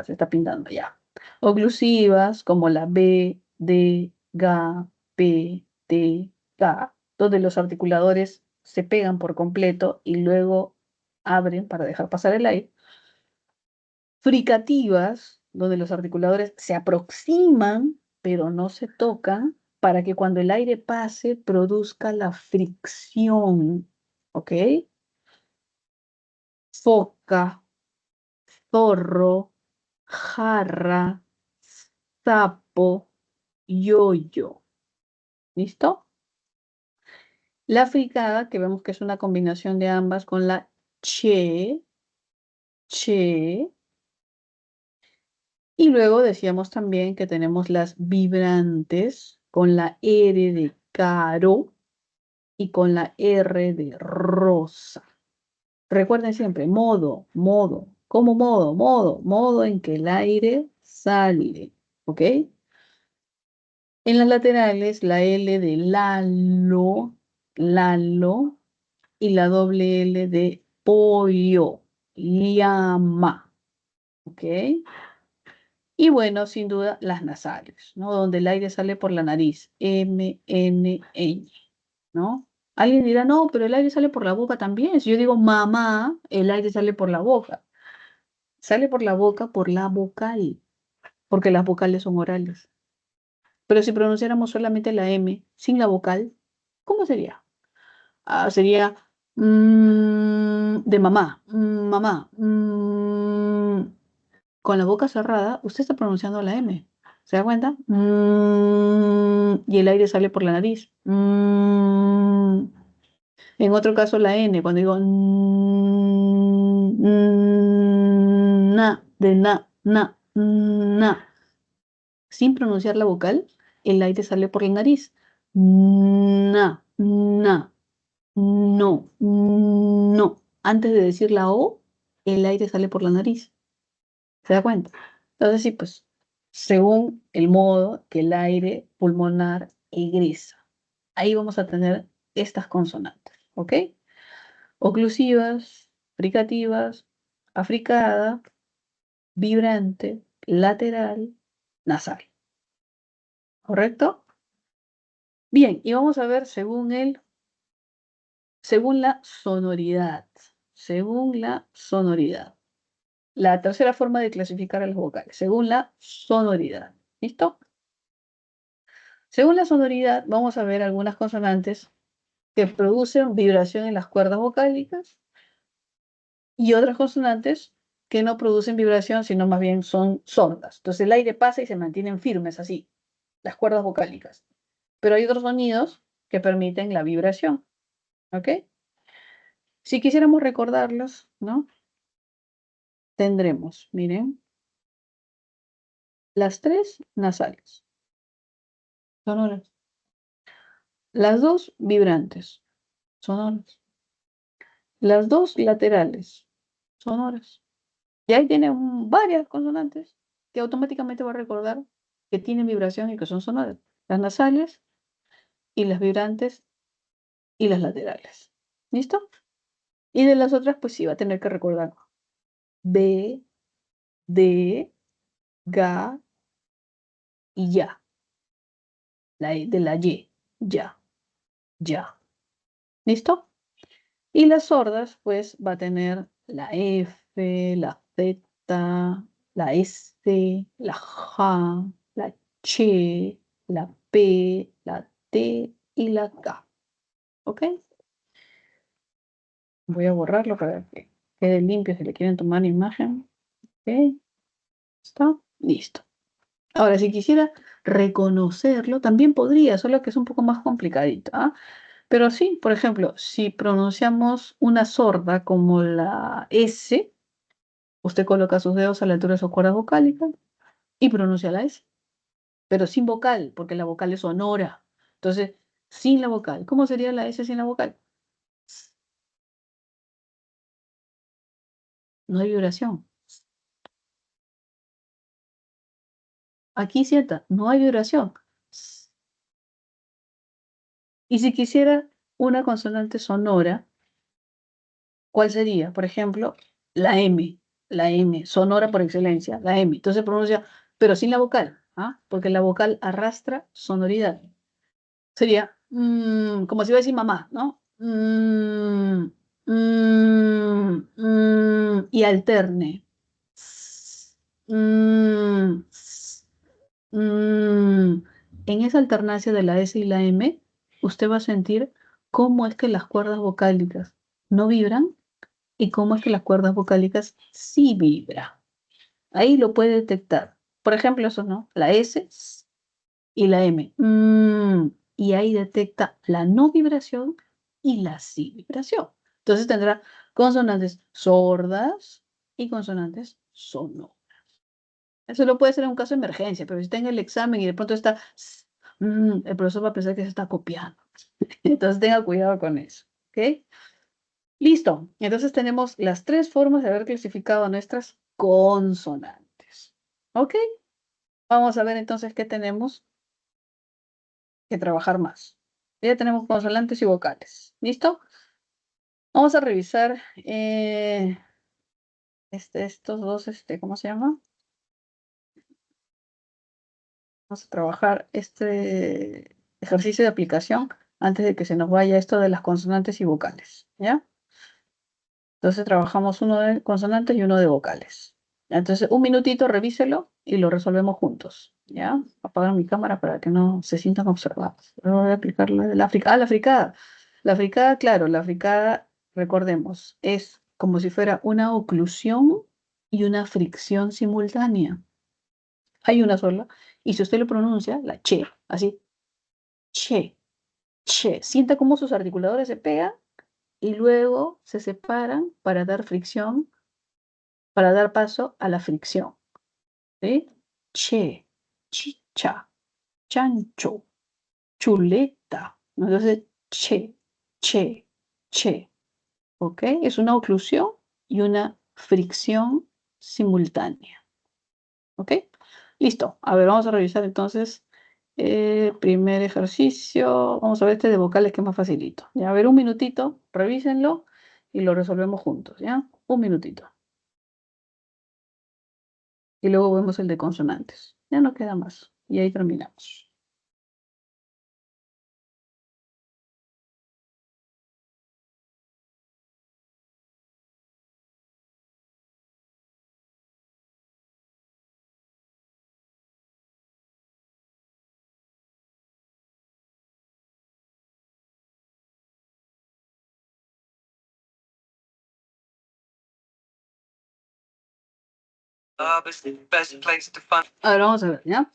se está pintando ya. Oclusivas como la B, D, G, P, T, K, donde los articuladores se pegan por completo y luego abren para dejar pasar el aire. Fricativas, donde los articuladores se aproximan, pero no se tocan, para que cuando el aire pase produzca la fricción. ¿Ok? Foca, zorro, jarra, sapo, yoyo. ¿Listo? La fricada, que vemos que es una combinación de ambas con la che, che. Y luego decíamos también que tenemos las vibrantes con la R de caro y con la R de rosa. Recuerden siempre, modo, modo. ¿Cómo modo? Modo, modo en que el aire sale. ¿Ok? En las laterales, la L de lalo, lalo, y la doble L de pollo, llama. ¿Ok? Y bueno, sin duda, las nasales, ¿no? Donde el aire sale por la nariz, M, N, Ñ, ¿no? Alguien dirá, no, pero el aire sale por la boca también. Si yo digo mamá, el aire sale por la boca. Sale por la boca por la vocal, porque las vocales son orales. Pero si pronunciáramos solamente la M sin la vocal, ¿cómo sería? Sería de mamá, mamá. Con la boca cerrada, usted está pronunciando la M. ¿Se da cuenta? Y el aire sale por la nariz. En otro caso, la N, cuando digo na, de na, sin pronunciar la vocal, el aire sale por la nariz. Na, na, no, no. Antes de decir la O, el aire sale por la nariz. ¿Se da cuenta? Entonces, sí, pues, según el modo que el aire pulmonar egresa. Ahí vamos a tener estas consonantes, ¿ok? Oclusivas, fricativas, africada, vibrante, lateral, nasal. ¿Correcto? Bien, y vamos a ver según la sonoridad. Según la sonoridad. La tercera forma de clasificar a las vocales, según la sonoridad. ¿Listo? Según la sonoridad, vamos a ver algunas consonantes que producen vibración en las cuerdas vocálicas y otras consonantes que no producen vibración, sino más bien son sordas. Entonces el aire pasa y se mantienen firmes así, las cuerdas vocálicas. Pero hay otros sonidos que permiten la vibración. ¿Ok? Si quisiéramos recordarlos, ¿no? Tendremos, miren, las tres nasales, sonoras. Las dos vibrantes, sonoras. Las dos laterales, sonoras. Y ahí tiene varias consonantes que automáticamente va a recordar que tienen vibración y que son sonoras. Las nasales y las vibrantes y las laterales. ¿Listo? Y de las otras, pues sí, va a tener que recordar B, D, Ga y Ya. De la Y, Ya, Ya. ¿Listo? Y las sordas, pues va a tener la F, la Z, la S, la J, la Ch, la P, la T y la K. ¿Ok? Voy a borrarlo para que quede limpio si le quieren tomar imagen. ¿Ok? ¿Está? Listo. Ahora, si quisiera reconocerlo, también podría, solo que es un poco más complicadito. ¿Ah? Pero sí, por ejemplo, si pronunciamos una sorda como la S, usted coloca sus dedos a la altura de sus cuerdas vocálicas y pronuncia la S, pero sin vocal, porque la vocal es sonora. Entonces, sin la vocal. ¿Cómo sería la S sin la vocal? No hay vibración. Aquí sienta, no hay vibración. Y si quisiera una consonante sonora, ¿cuál sería? Por ejemplo, la M, sonora por excelencia, la M. Entonces pronuncia, pero sin la vocal, ¿ah? Porque la vocal arrastra sonoridad. Sería como si iba a decir mamá, ¿no? y alterne. Mm, En esa alternancia de la S y la M, usted va a sentir cómo es que las cuerdas vocálicas no vibran y cómo es que las cuerdas vocálicas sí vibran. Ahí lo puede detectar. Por ejemplo, eso, ¿no? La S y la M. Y ahí detecta la no vibración y la sí vibración. Entonces tendrá consonantes sordas y consonantes sonoras. Eso lo puede hacer en un caso de emergencia, pero si está en el examen y de pronto está, el profesor va a pensar que se está copiando. Entonces tenga cuidado con eso. ¿Ok? Listo. Entonces tenemos las tres formas de haber clasificado nuestras consonantes. ¿Ok? Vamos a ver entonces qué tenemos que trabajar más. Ya tenemos consonantes y vocales. ¿Listo? Vamos a revisar estos dos, ¿cómo se llama? Vamos a trabajar este ejercicio de aplicación antes de que se nos vaya esto de las consonantes y vocales, ¿ya? Entonces trabajamos uno de consonantes y uno de vocales. Entonces, un minutito, revíselo y lo resolvemos juntos, ¿ya? Apagar mi cámara para que no se sientan observados. Ahora voy a aplicar la de la fricada. Ah, la fricada. La fricada, claro, la fricada, recordemos, es como si fuera una oclusión y una fricción simultánea. Hay una sola. Y si usted lo pronuncia, la che, así, che, che. Sienta cómo sus articuladores se pegan y luego se separan para dar fricción, para dar paso a la fricción. ¿Sí? Che, chicha, chancho, chuleta. Entonces, che, che, che. ¿Ok? Es una oclusión y una fricción simultánea. ¿Ok? Listo. A ver, vamos a revisar entonces el primer ejercicio. Vamos a ver este de vocales que es más facilito. Ya, a ver, un minutito, revísenlo y lo resolvemos juntos, ¿ya? Un minutito. Y luego vemos el de consonantes. Ya no queda más. Y ahí terminamos. Ahora vamos a ver, ¿ya?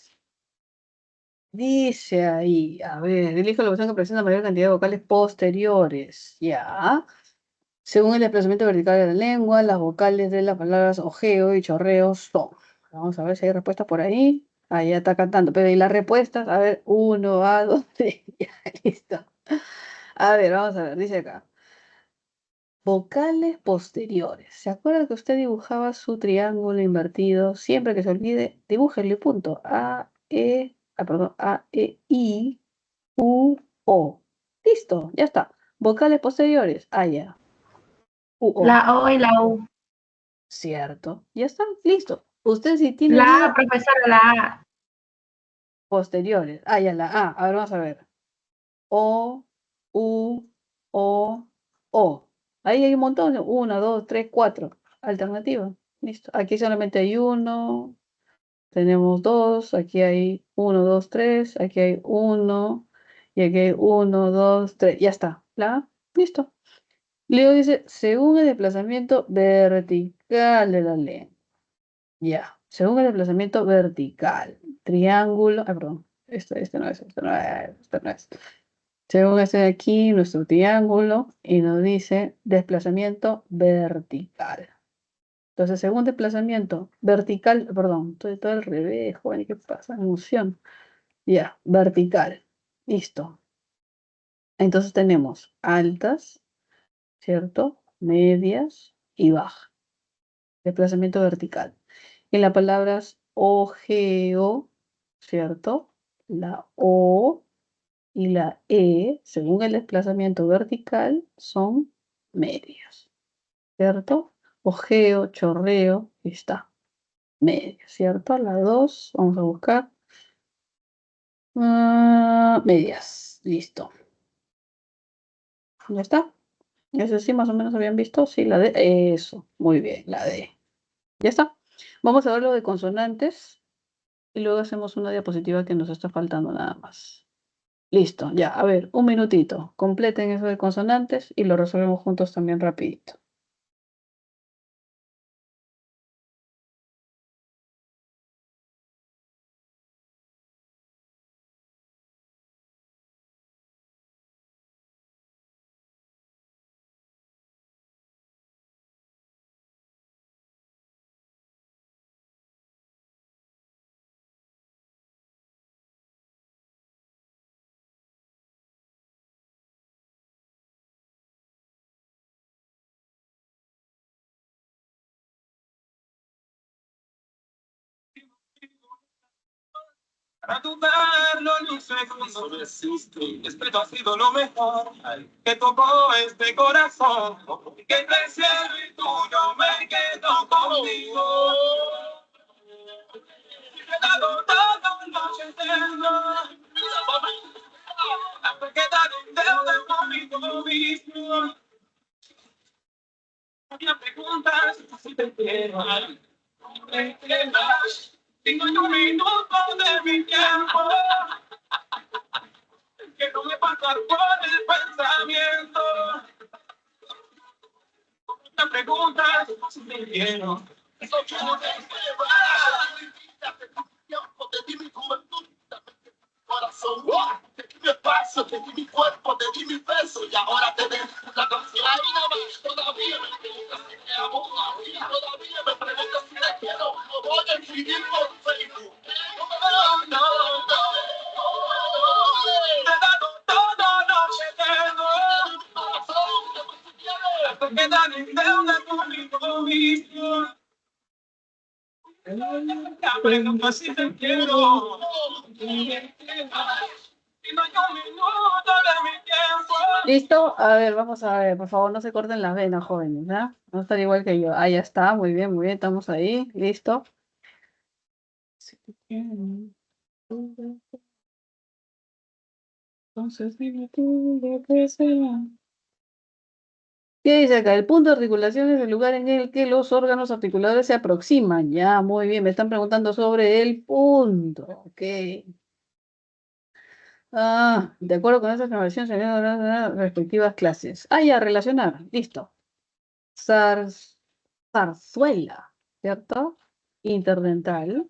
Dice ahí, a ver, elige la opción que presenta mayor cantidad de vocales posteriores, ¿ya? Según el desplazamiento vertical de la lengua, las vocales de las palabras ojeo y chorreo son. Vamos a ver si hay respuestas por ahí. Ah, ya está cantando, pero ¿y las respuestas? A ver, uno, a dos, tres, ya, listo. A ver, vamos a ver, dice acá. Vocales posteriores. ¿Se acuerda que usted dibujaba su triángulo invertido? Siempre que se olvide, dibújelo y punto. Perdón, A, E, I, U, O. Listo, ya está. Vocales posteriores. Ah, ya. U, O. La O y la U. Cierto. Ya está, listo. Usted si tiene La A, duda, profesora, la A. posteriores. Ah, ya, la A. A ver, vamos a ver. O, U, O, O. Ahí hay un montón. Una, dos, tres, cuatro. Alternativa. Listo. Aquí solamente hay uno. Tenemos dos. Aquí hay uno, dos, tres. Aquí hay uno. Y aquí hay uno, dos, tres. Ya está. La A. Listo. Leo dice, según el desplazamiento vertical de la lengua. Ya. Según el desplazamiento vertical. Triángulo. Ah, perdón. Este no es, este no es, este no es. Según este de aquí, nuestro triángulo, y nos dice desplazamiento vertical. Entonces, según desplazamiento vertical, perdón, estoy todo al revés, joven, ¿qué pasa? Emoción. Ya, vertical. Listo. Entonces tenemos altas, ¿cierto? Medias y bajas. Desplazamiento vertical. En las palabras ojeo, ¿cierto? La O y la E, según el desplazamiento vertical, son medias, ¿cierto? Ojeo, chorreo, y está, media, ¿cierto? La 2, vamos a buscar medias, listo. ¿Ya está? Ese sí, más o menos habían visto. Sí, la D. Eso. Muy bien, la D. Ya está. Vamos a ver lo de consonantes y luego hacemos una diapositiva que nos está faltando nada más. Listo, ya. A ver, un minutito. Completen eso de consonantes y lo resolvemos juntos también rapidito. Para dudarlo ni un segundo no existe. Espero ha sido lo mejor que tocó este corazón. Que entre el cielo y tuyo me quedo contigo. Te he dado toda noche eterna. Hasta quedar en deuda conmigo mismo. Me preguntas si te quiero. ¿Me quedas? Tengo un minuto de mi tiempo. Que no me pasa por el pensamiento. Te preguntas si te quiero. Eso yo no te te di mi juventud, mi corazón. Te di mi espacio, te di mi cuerpo, te di mi beso y ahora te dejo la canción. Ahí nada más, todavía me preguntas si te amo, todavía me preguntas si te quiero. Lo voy a escribir por Facebook. No, no, no. Te he dado todo lo que tengo. Hasta quedar en deuda conmigo mismo. Pregunto si te quiero. Y no hay un minuto de mi tiempo. ¿Listo? A ver, vamos a ver. Por favor, no se corten las venas, jóvenes, ¿ya? No estar igual que yo. Ah, ya está. Muy bien, muy bien. Estamos ahí. Listo. Si te quiero, entonces dime tú lo que será. ¿Qué dice acá? El punto de articulación es el lugar en el que los órganos articuladores se aproximan. Ya, muy bien. Me están preguntando sobre el punto. Ok. Ah, de acuerdo con esa afirmación, se deben dar las respectivas clases. Ah, ya, relacionar. Listo. Zar- zarzuela, ¿cierto? Interdental.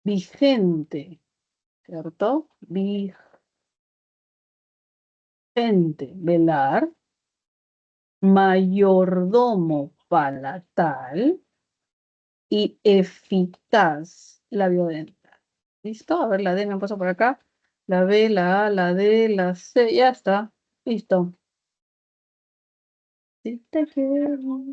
Vigente, ¿cierto? Vigente, velar. Mayordomo palatal. Y eficaz, labiodental. ¿Listo? A ver, la D me han puesto por acá. La B, la A, la D, la C. Ya está. Listo. Si te quiero.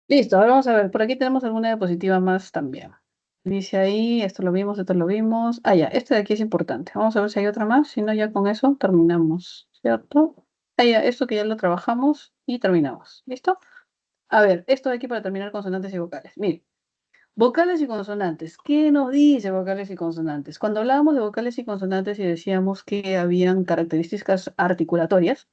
Listo, ahora vamos a ver. Por aquí tenemos alguna diapositiva más también. Dice ahí, esto lo vimos, esto lo vimos. Ah, ya, este de aquí es importante. Vamos a ver si hay otra más. Si no, ya con eso terminamos, ¿cierto? Ah, ya, esto que ya lo trabajamos y terminamos. ¿Listo? A ver, esto de aquí para terminar consonantes y vocales. Miren. Vocales y consonantes. ¿Qué nos dice vocales y consonantes? Cuando hablábamos de vocales y consonantes y decíamos que habían características articulatorias,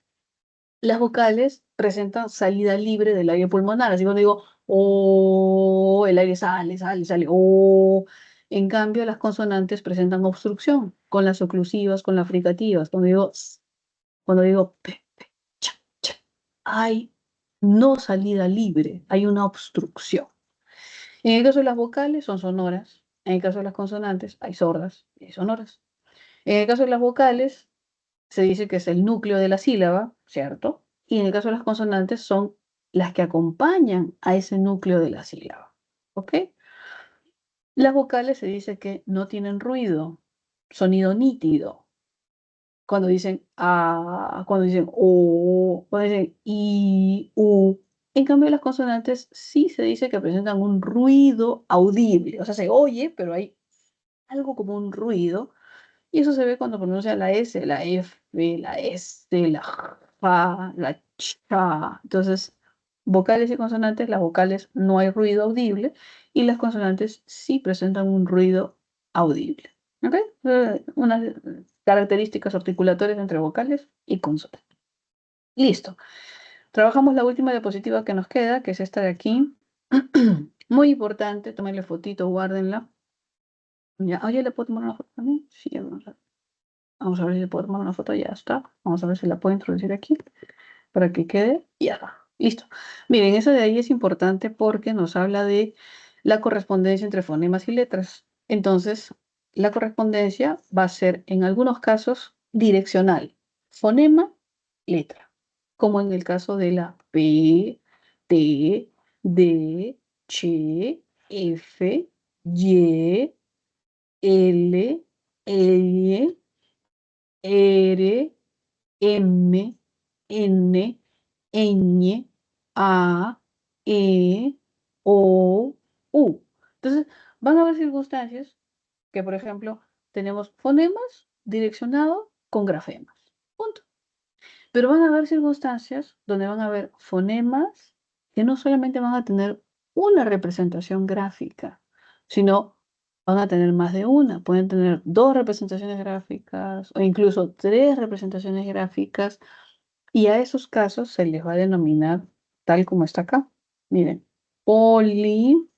las vocales presentan salida libre del aire pulmonar. Así cuando digo o, el aire sale, sale, sale, o. En cambio, las consonantes presentan obstrucción con las oclusivas, con las fricativas. Cuando digo s, cuando digo p, p, cha, cha, hay no salida libre, hay una obstrucción. En el caso de las vocales son sonoras, en el caso de las consonantes hay sordas y hay sonoras. En el caso de las vocales se dice que es el núcleo de la sílaba, ¿cierto? Y en el caso de las consonantes son las que acompañan a ese núcleo de la sílaba, ¿ok? Las vocales se dice que no tienen ruido, sonido nítido. Cuando dicen a, cuando dicen o, cuando dicen i, u. En cambio, las consonantes sí se dice que presentan un ruido audible. O sea, se oye, pero hay algo como un ruido. Y eso se ve cuando pronuncia la S, la F, la S, la J, la CH. Entonces, vocales y consonantes, las vocales no hay ruido audible y las consonantes sí presentan un ruido audible. ¿Ok? Unas características articulatorias entre vocales y consonantes. Listo. Trabajamos la última diapositiva que nos queda, que es esta de aquí. Muy importante, tómenle fotito, guárdenla. Ya, oye, ¿le puedo tomar una foto también? Sí, vamos a ver si le puedo tomar una foto, ya está. Vamos a ver si la puedo introducir aquí para que quede. Ya está. Listo. Miren, eso de ahí es importante porque nos habla de la correspondencia entre fonemas y letras. Entonces, la correspondencia va a ser en algunos casos direccional. Fonema, letra. Como en el caso de la P, T, D, Ch, F, Y, L, L, R, M, N, ñ, A, E, O, U. Entonces, van a haber circunstancias que, por ejemplo, tenemos fonemas direccionados con grafemas. Punto. Pero van a haber circunstancias donde van a haber fonemas que no solamente van a tener una representación gráfica, sino van a tener más de una. Pueden tener dos representaciones gráficas o incluso tres representaciones gráficas, y a esos casos se les va a denominar tal como está acá. Miren, poli,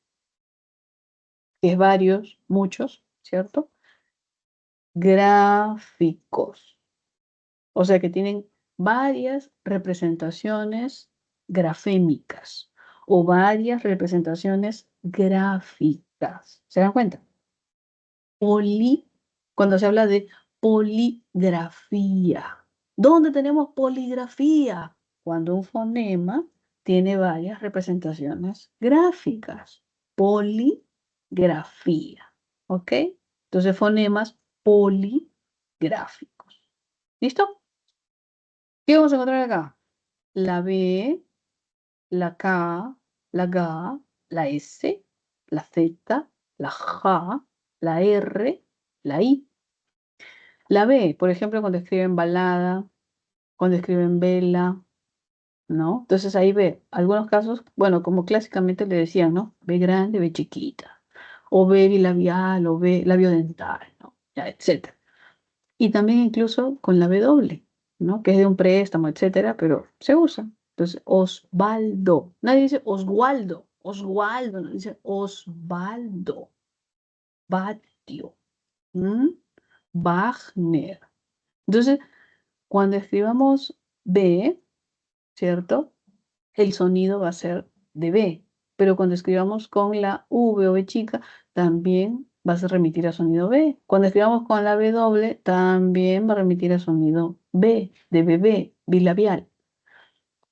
que es varios, muchos, ¿cierto? Gráficos. O sea que tienen varias representaciones grafémicas o varias representaciones gráficas. ¿Se dan cuenta? Poli, cuando se habla de poligrafía. ¿Dónde tenemos poligrafía? Cuando un fonema tiene varias representaciones gráficas. Poligrafía. ¿Ok? Entonces, fonemas poligráficos. ¿Listo? ¿Qué vamos a encontrar acá? La B, la K, la G, la S, la Z, la J, la R, la I. La B, por ejemplo, cuando escriben balada, cuando escriben vela, ¿no? Entonces ahí ve, algunos casos, bueno, como clásicamente le decían, ¿no? B grande, B chiquita, o B bilabial, o B labiodental, ¿no? Ya, etcétera. Y también incluso con la W, ¿no? Que es de un préstamo, etcétera, pero se usa. Entonces, Osvaldo. Nadie dice Oswaldo, Oswaldo, no dice Osvaldo, Batio, Wagner. Entonces, cuando escribamos B, ¿cierto? El sonido va a ser de B, pero cuando escribamos con la V o B chica, también va a remitir a sonido B. Cuando escribamos con la B doble, también va a remitir a sonido B, de bebé, bilabial.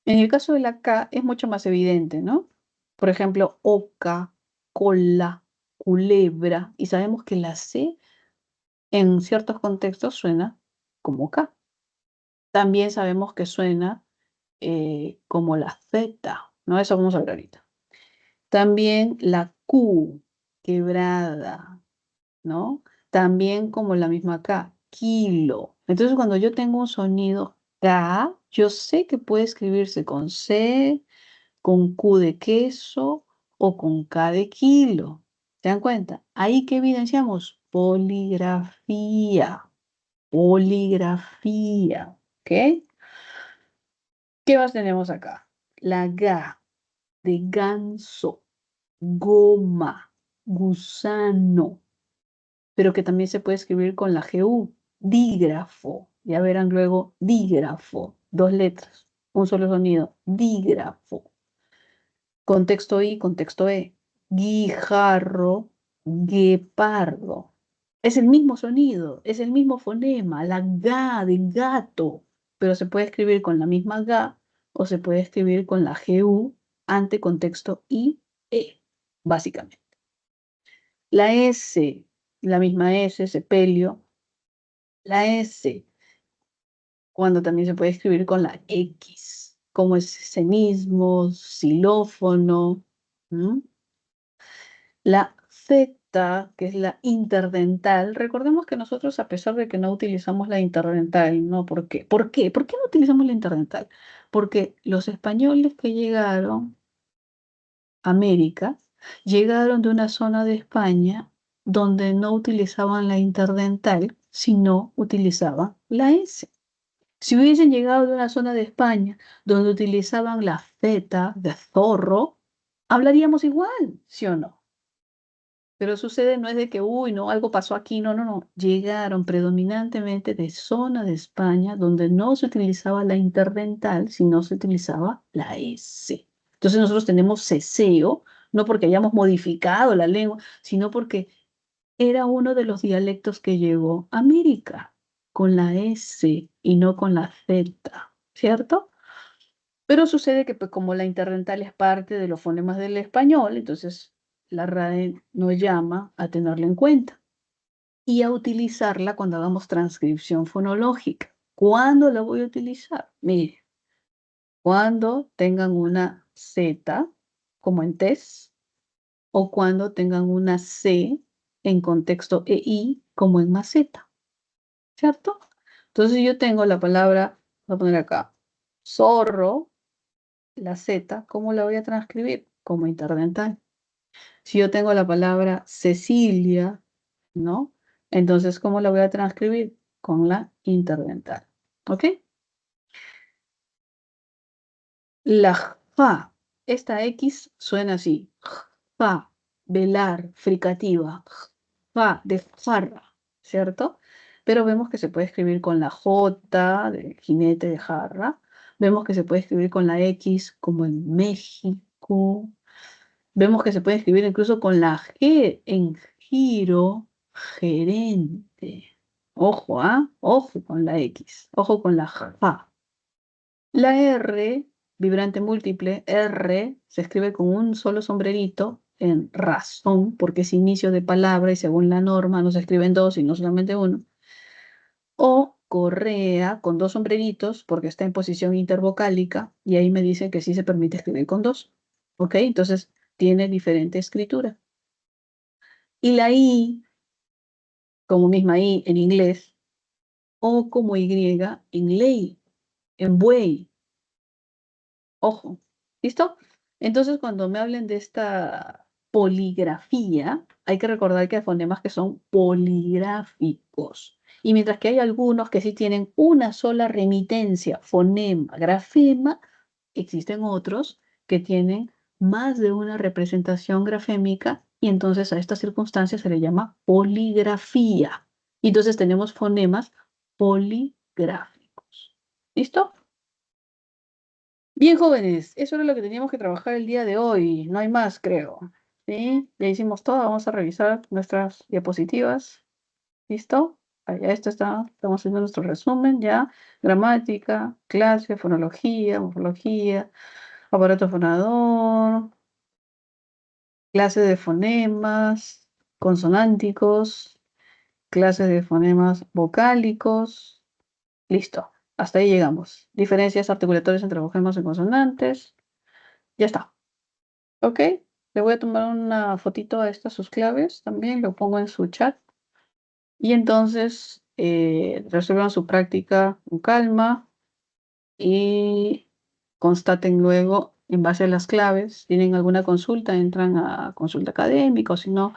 En el caso de la K es mucho más evidente, ¿no? Por ejemplo, oca, cola, culebra, y sabemos que la C en ciertos contextos suena como K. También sabemos que suena como la Z, ¿no? Eso vamos a ver ahorita. También la Q, quebrada, ¿no? También como la misma K, kilo. Entonces, cuando yo tengo un sonido K, yo sé que puede escribirse con C, con Q de queso o con K de kilo. ¿Se dan cuenta? Ahí que evidenciamos poligrafía, poligrafía, ¿ok? ¿Qué más tenemos acá? La G de ganso, goma, gusano, pero que también se puede escribir con la GU, dígrafo. Ya verán luego dígrafo, dos letras, un solo sonido, dígrafo. Contexto I, contexto E. Guijarro, guepardo. Es el mismo sonido, es el mismo fonema, la ga de gato, pero se puede escribir con la misma ga o se puede escribir con la GU ante contexto I, E, básicamente. La S, la misma S, sepelio. La S, cuando también se puede escribir con la X, como es semismo, xilófono. La Z, que es la interdental, recordemos que nosotros, a pesar de que no utilizamos la interdental, ¿no? ¿Por qué? ¿Por qué? ¿Por qué no utilizamos la interdental? Porque los españoles que llegaron a América, llegaron de una zona de España donde no utilizaban la interdental, sino utilizaban la S. Si hubiesen llegado de una zona de España donde utilizaban la Z de zorro, hablaríamos igual, ¿sí o no? Pero sucede, no es de que, uy, no, algo pasó aquí, no, no, no. Llegaron predominantemente de zona de España donde no se utilizaba la interdental, sino se utilizaba la S. Entonces nosotros tenemos ceseo, no porque hayamos modificado la lengua, sino porque era uno de los dialectos que llegó a América, con la S y no con la Z, ¿cierto? Pero sucede que pues, como la interdental es parte de los fonemas del español, entonces la RAE nos llama a tenerla en cuenta y a utilizarla cuando hagamos transcripción fonológica. ¿Cuándo la voy a utilizar? Mire, cuando tengan una Z, como en TES, o cuando tengan una C en contexto EI, como en maceta, ¿cierto? Entonces yo tengo la palabra, voy a poner acá, zorro, la Z, ¿cómo la voy a transcribir? Como interdental. Si yo tengo la palabra Cecilia, ¿no? Entonces, ¿cómo la voy a transcribir? Con la interdental. ¿Ok? La fa, esta X suena así. Fa, velar, fricativa. Fa, de jarra, ¿cierto? Pero vemos que se puede escribir con la J, de jinete de jarra. Vemos que se puede escribir con la X, como en México. Vemos que se puede escribir incluso con la G en giro, gerente. Ojo, ¿ah? Ojo con la X. Ojo con la Fa. La R, vibrante múltiple, R, se escribe con un solo sombrerito en razón, porque es inicio de palabra y según la norma no se escriben dos y no solamente uno. O correa con dos sombreritos porque está en posición intervocálica y ahí me dice que sí se permite escribir con dos. ¿Ok? Entonces tiene diferente escritura. Y la I, como misma I en inglés, o como Y en ley, en buey. Ojo, ¿listo? Entonces, cuando me hablen de esta poligrafía, hay que recordar que hay fonemas que son poligráficos. Y mientras que hay algunos que sí tienen una sola remitencia, fonema, grafema, existen otros que tienen más de una representación grafémica y entonces a esta circunstancia se le llama poligrafía. Y entonces tenemos fonemas poligráficos. ¿Listo? Bien, jóvenes, eso era lo que teníamos que trabajar el día de hoy. No hay más, creo. ¿Sí? Ya hicimos todo. Vamos a revisar nuestras diapositivas. ¿Listo? Ya esto está, estamos haciendo nuestro resumen ya. Gramática, clase, fonología, morfología, aparato fonador, clase de fonemas, consonánticos, clase de fonemas vocálicos. Listo. Hasta ahí llegamos. Diferencias articulatorias entre fonemas y consonantes. Ya está. ¿Ok? Le voy a tomar una fotito a estas sus claves también, lo pongo en su chat. Y entonces resuelvan su práctica con calma y constaten luego en base a las claves. Tienen alguna consulta, entran a consulta académica o si no,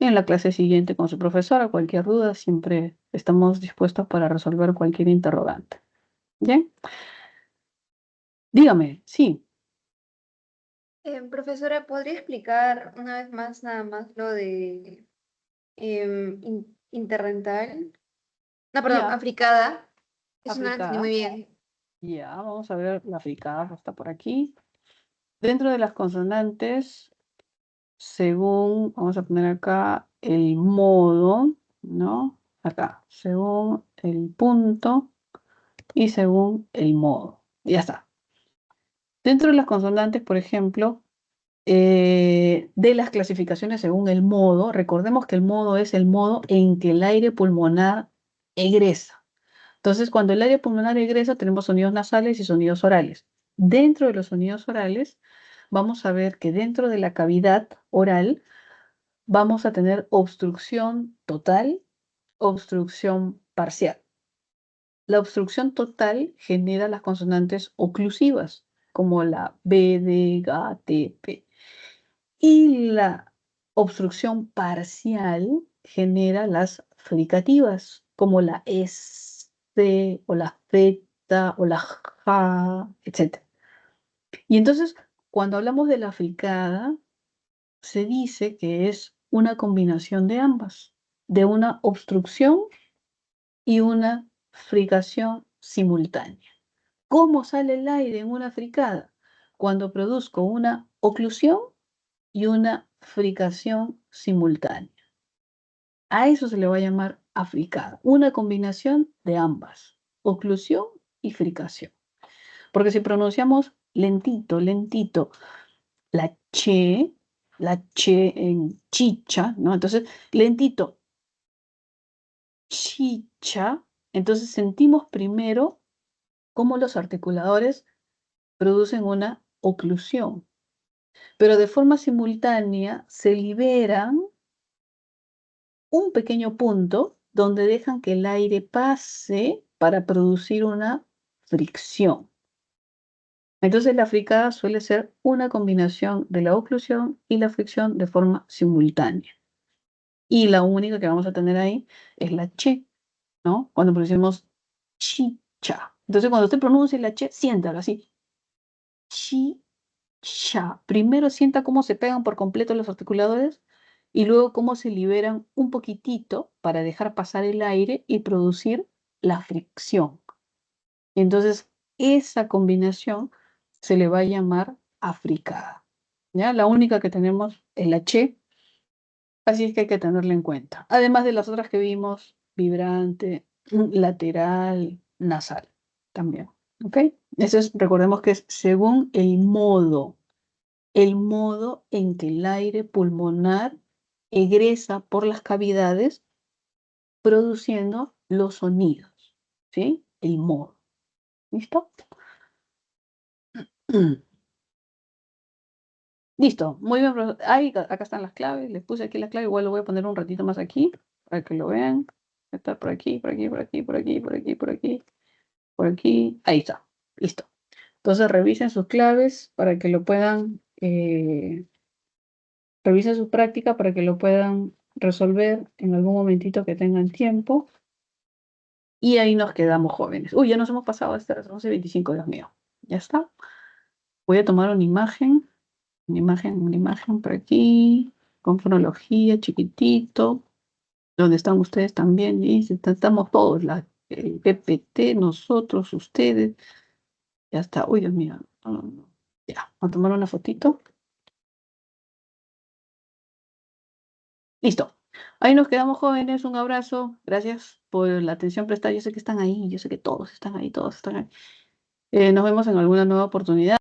en la clase siguiente con su profesora. Cualquier duda, siempre estamos dispuestos para resolver cualquier interrogante. ¿Bien? Dígame, sí. Profesora, ¿podría explicar una vez más nada más lo de interdental? No, perdón, Ya, africada. Eso no lo entendí aplicada. muy bien. Ya, vamos a ver la aplicada, está por aquí. Dentro de las consonantes, según, vamos a poner acá el modo, ¿no? Acá, según el punto y según el modo. Ya está. Dentro de las consonantes, por ejemplo, de las clasificaciones según el modo, recordemos que el modo es el modo en que el aire pulmonar egresa. Entonces, cuando el aire pulmonar egresa, tenemos sonidos nasales y sonidos orales. Dentro de los sonidos orales, vamos a ver que dentro de la cavidad oral vamos a tener obstrucción total, obstrucción parcial. La obstrucción total genera las consonantes oclusivas, como la B, D, G, T, P. Y la obstrucción parcial genera las fricativas, como la S o la Z o la J, etc. Y entonces, cuando hablamos de la fricada, se dice que es una combinación de ambas, de una obstrucción y una fricación simultánea. ¿Cómo sale el aire en una fricada? Cuando produzco una oclusión y una fricación simultánea. A eso se le va a llamar africada, una combinación de ambas, oclusión y fricación. Porque si pronunciamos lentito, lentito, la che en chicha, ¿no? Entonces, lentito, chicha, entonces sentimos primero cómo los articuladores producen una oclusión, pero de forma simultánea se liberan un pequeño punto donde dejan que el aire pase para producir una fricción. Entonces la fricada suele ser una combinación de la oclusión y la fricción de forma simultánea. Y la única que vamos a tener ahí es la che, ¿no? Cuando pronunciamos chicha. Entonces cuando usted pronuncie la che, siéntalo así. Chicha. Primero sienta cómo se pegan por completo los articuladores y luego cómo se liberan un poquitito para dejar pasar el aire y producir la fricción. Entonces, esa combinación se le va a llamar africada. ¿Ya? La única que tenemos es la che, así es que hay que tenerla en cuenta. Además de las otras que vimos, vibrante, lateral, nasal, también. ¿Ok? Eso es, recordemos que es según el modo en que el aire pulmonar egresa por las cavidades produciendo los sonidos, ¿sí? El modo. ¿Listo? Listo, muy bien, profesor. Ahí, acá están las claves, les puse aquí la clave, igual lo voy a poner un ratito más aquí, para que lo vean. Está por aquí, por aquí, por aquí, por aquí, por aquí, por aquí, por aquí. Ahí está, listo. Entonces revisen sus claves para que lo puedan, revisen su práctica para que lo puedan resolver en algún momentito que tengan tiempo. Y ahí nos quedamos jóvenes. Uy, ya nos hemos pasado hasta las 11:25, Dios mío. Ya está. Voy a tomar una imagen por aquí, con cronología, chiquitito, donde están ustedes también, y estamos todos, el PPT, nosotros, ustedes, ya está. Uy, Dios mío, no. Ya, voy a tomar una fotito. Listo. Ahí nos quedamos jóvenes, un abrazo, gracias por la atención prestada, yo sé que están ahí, yo sé que todos están ahí, todos están ahí. Nos vemos en alguna nueva oportunidad.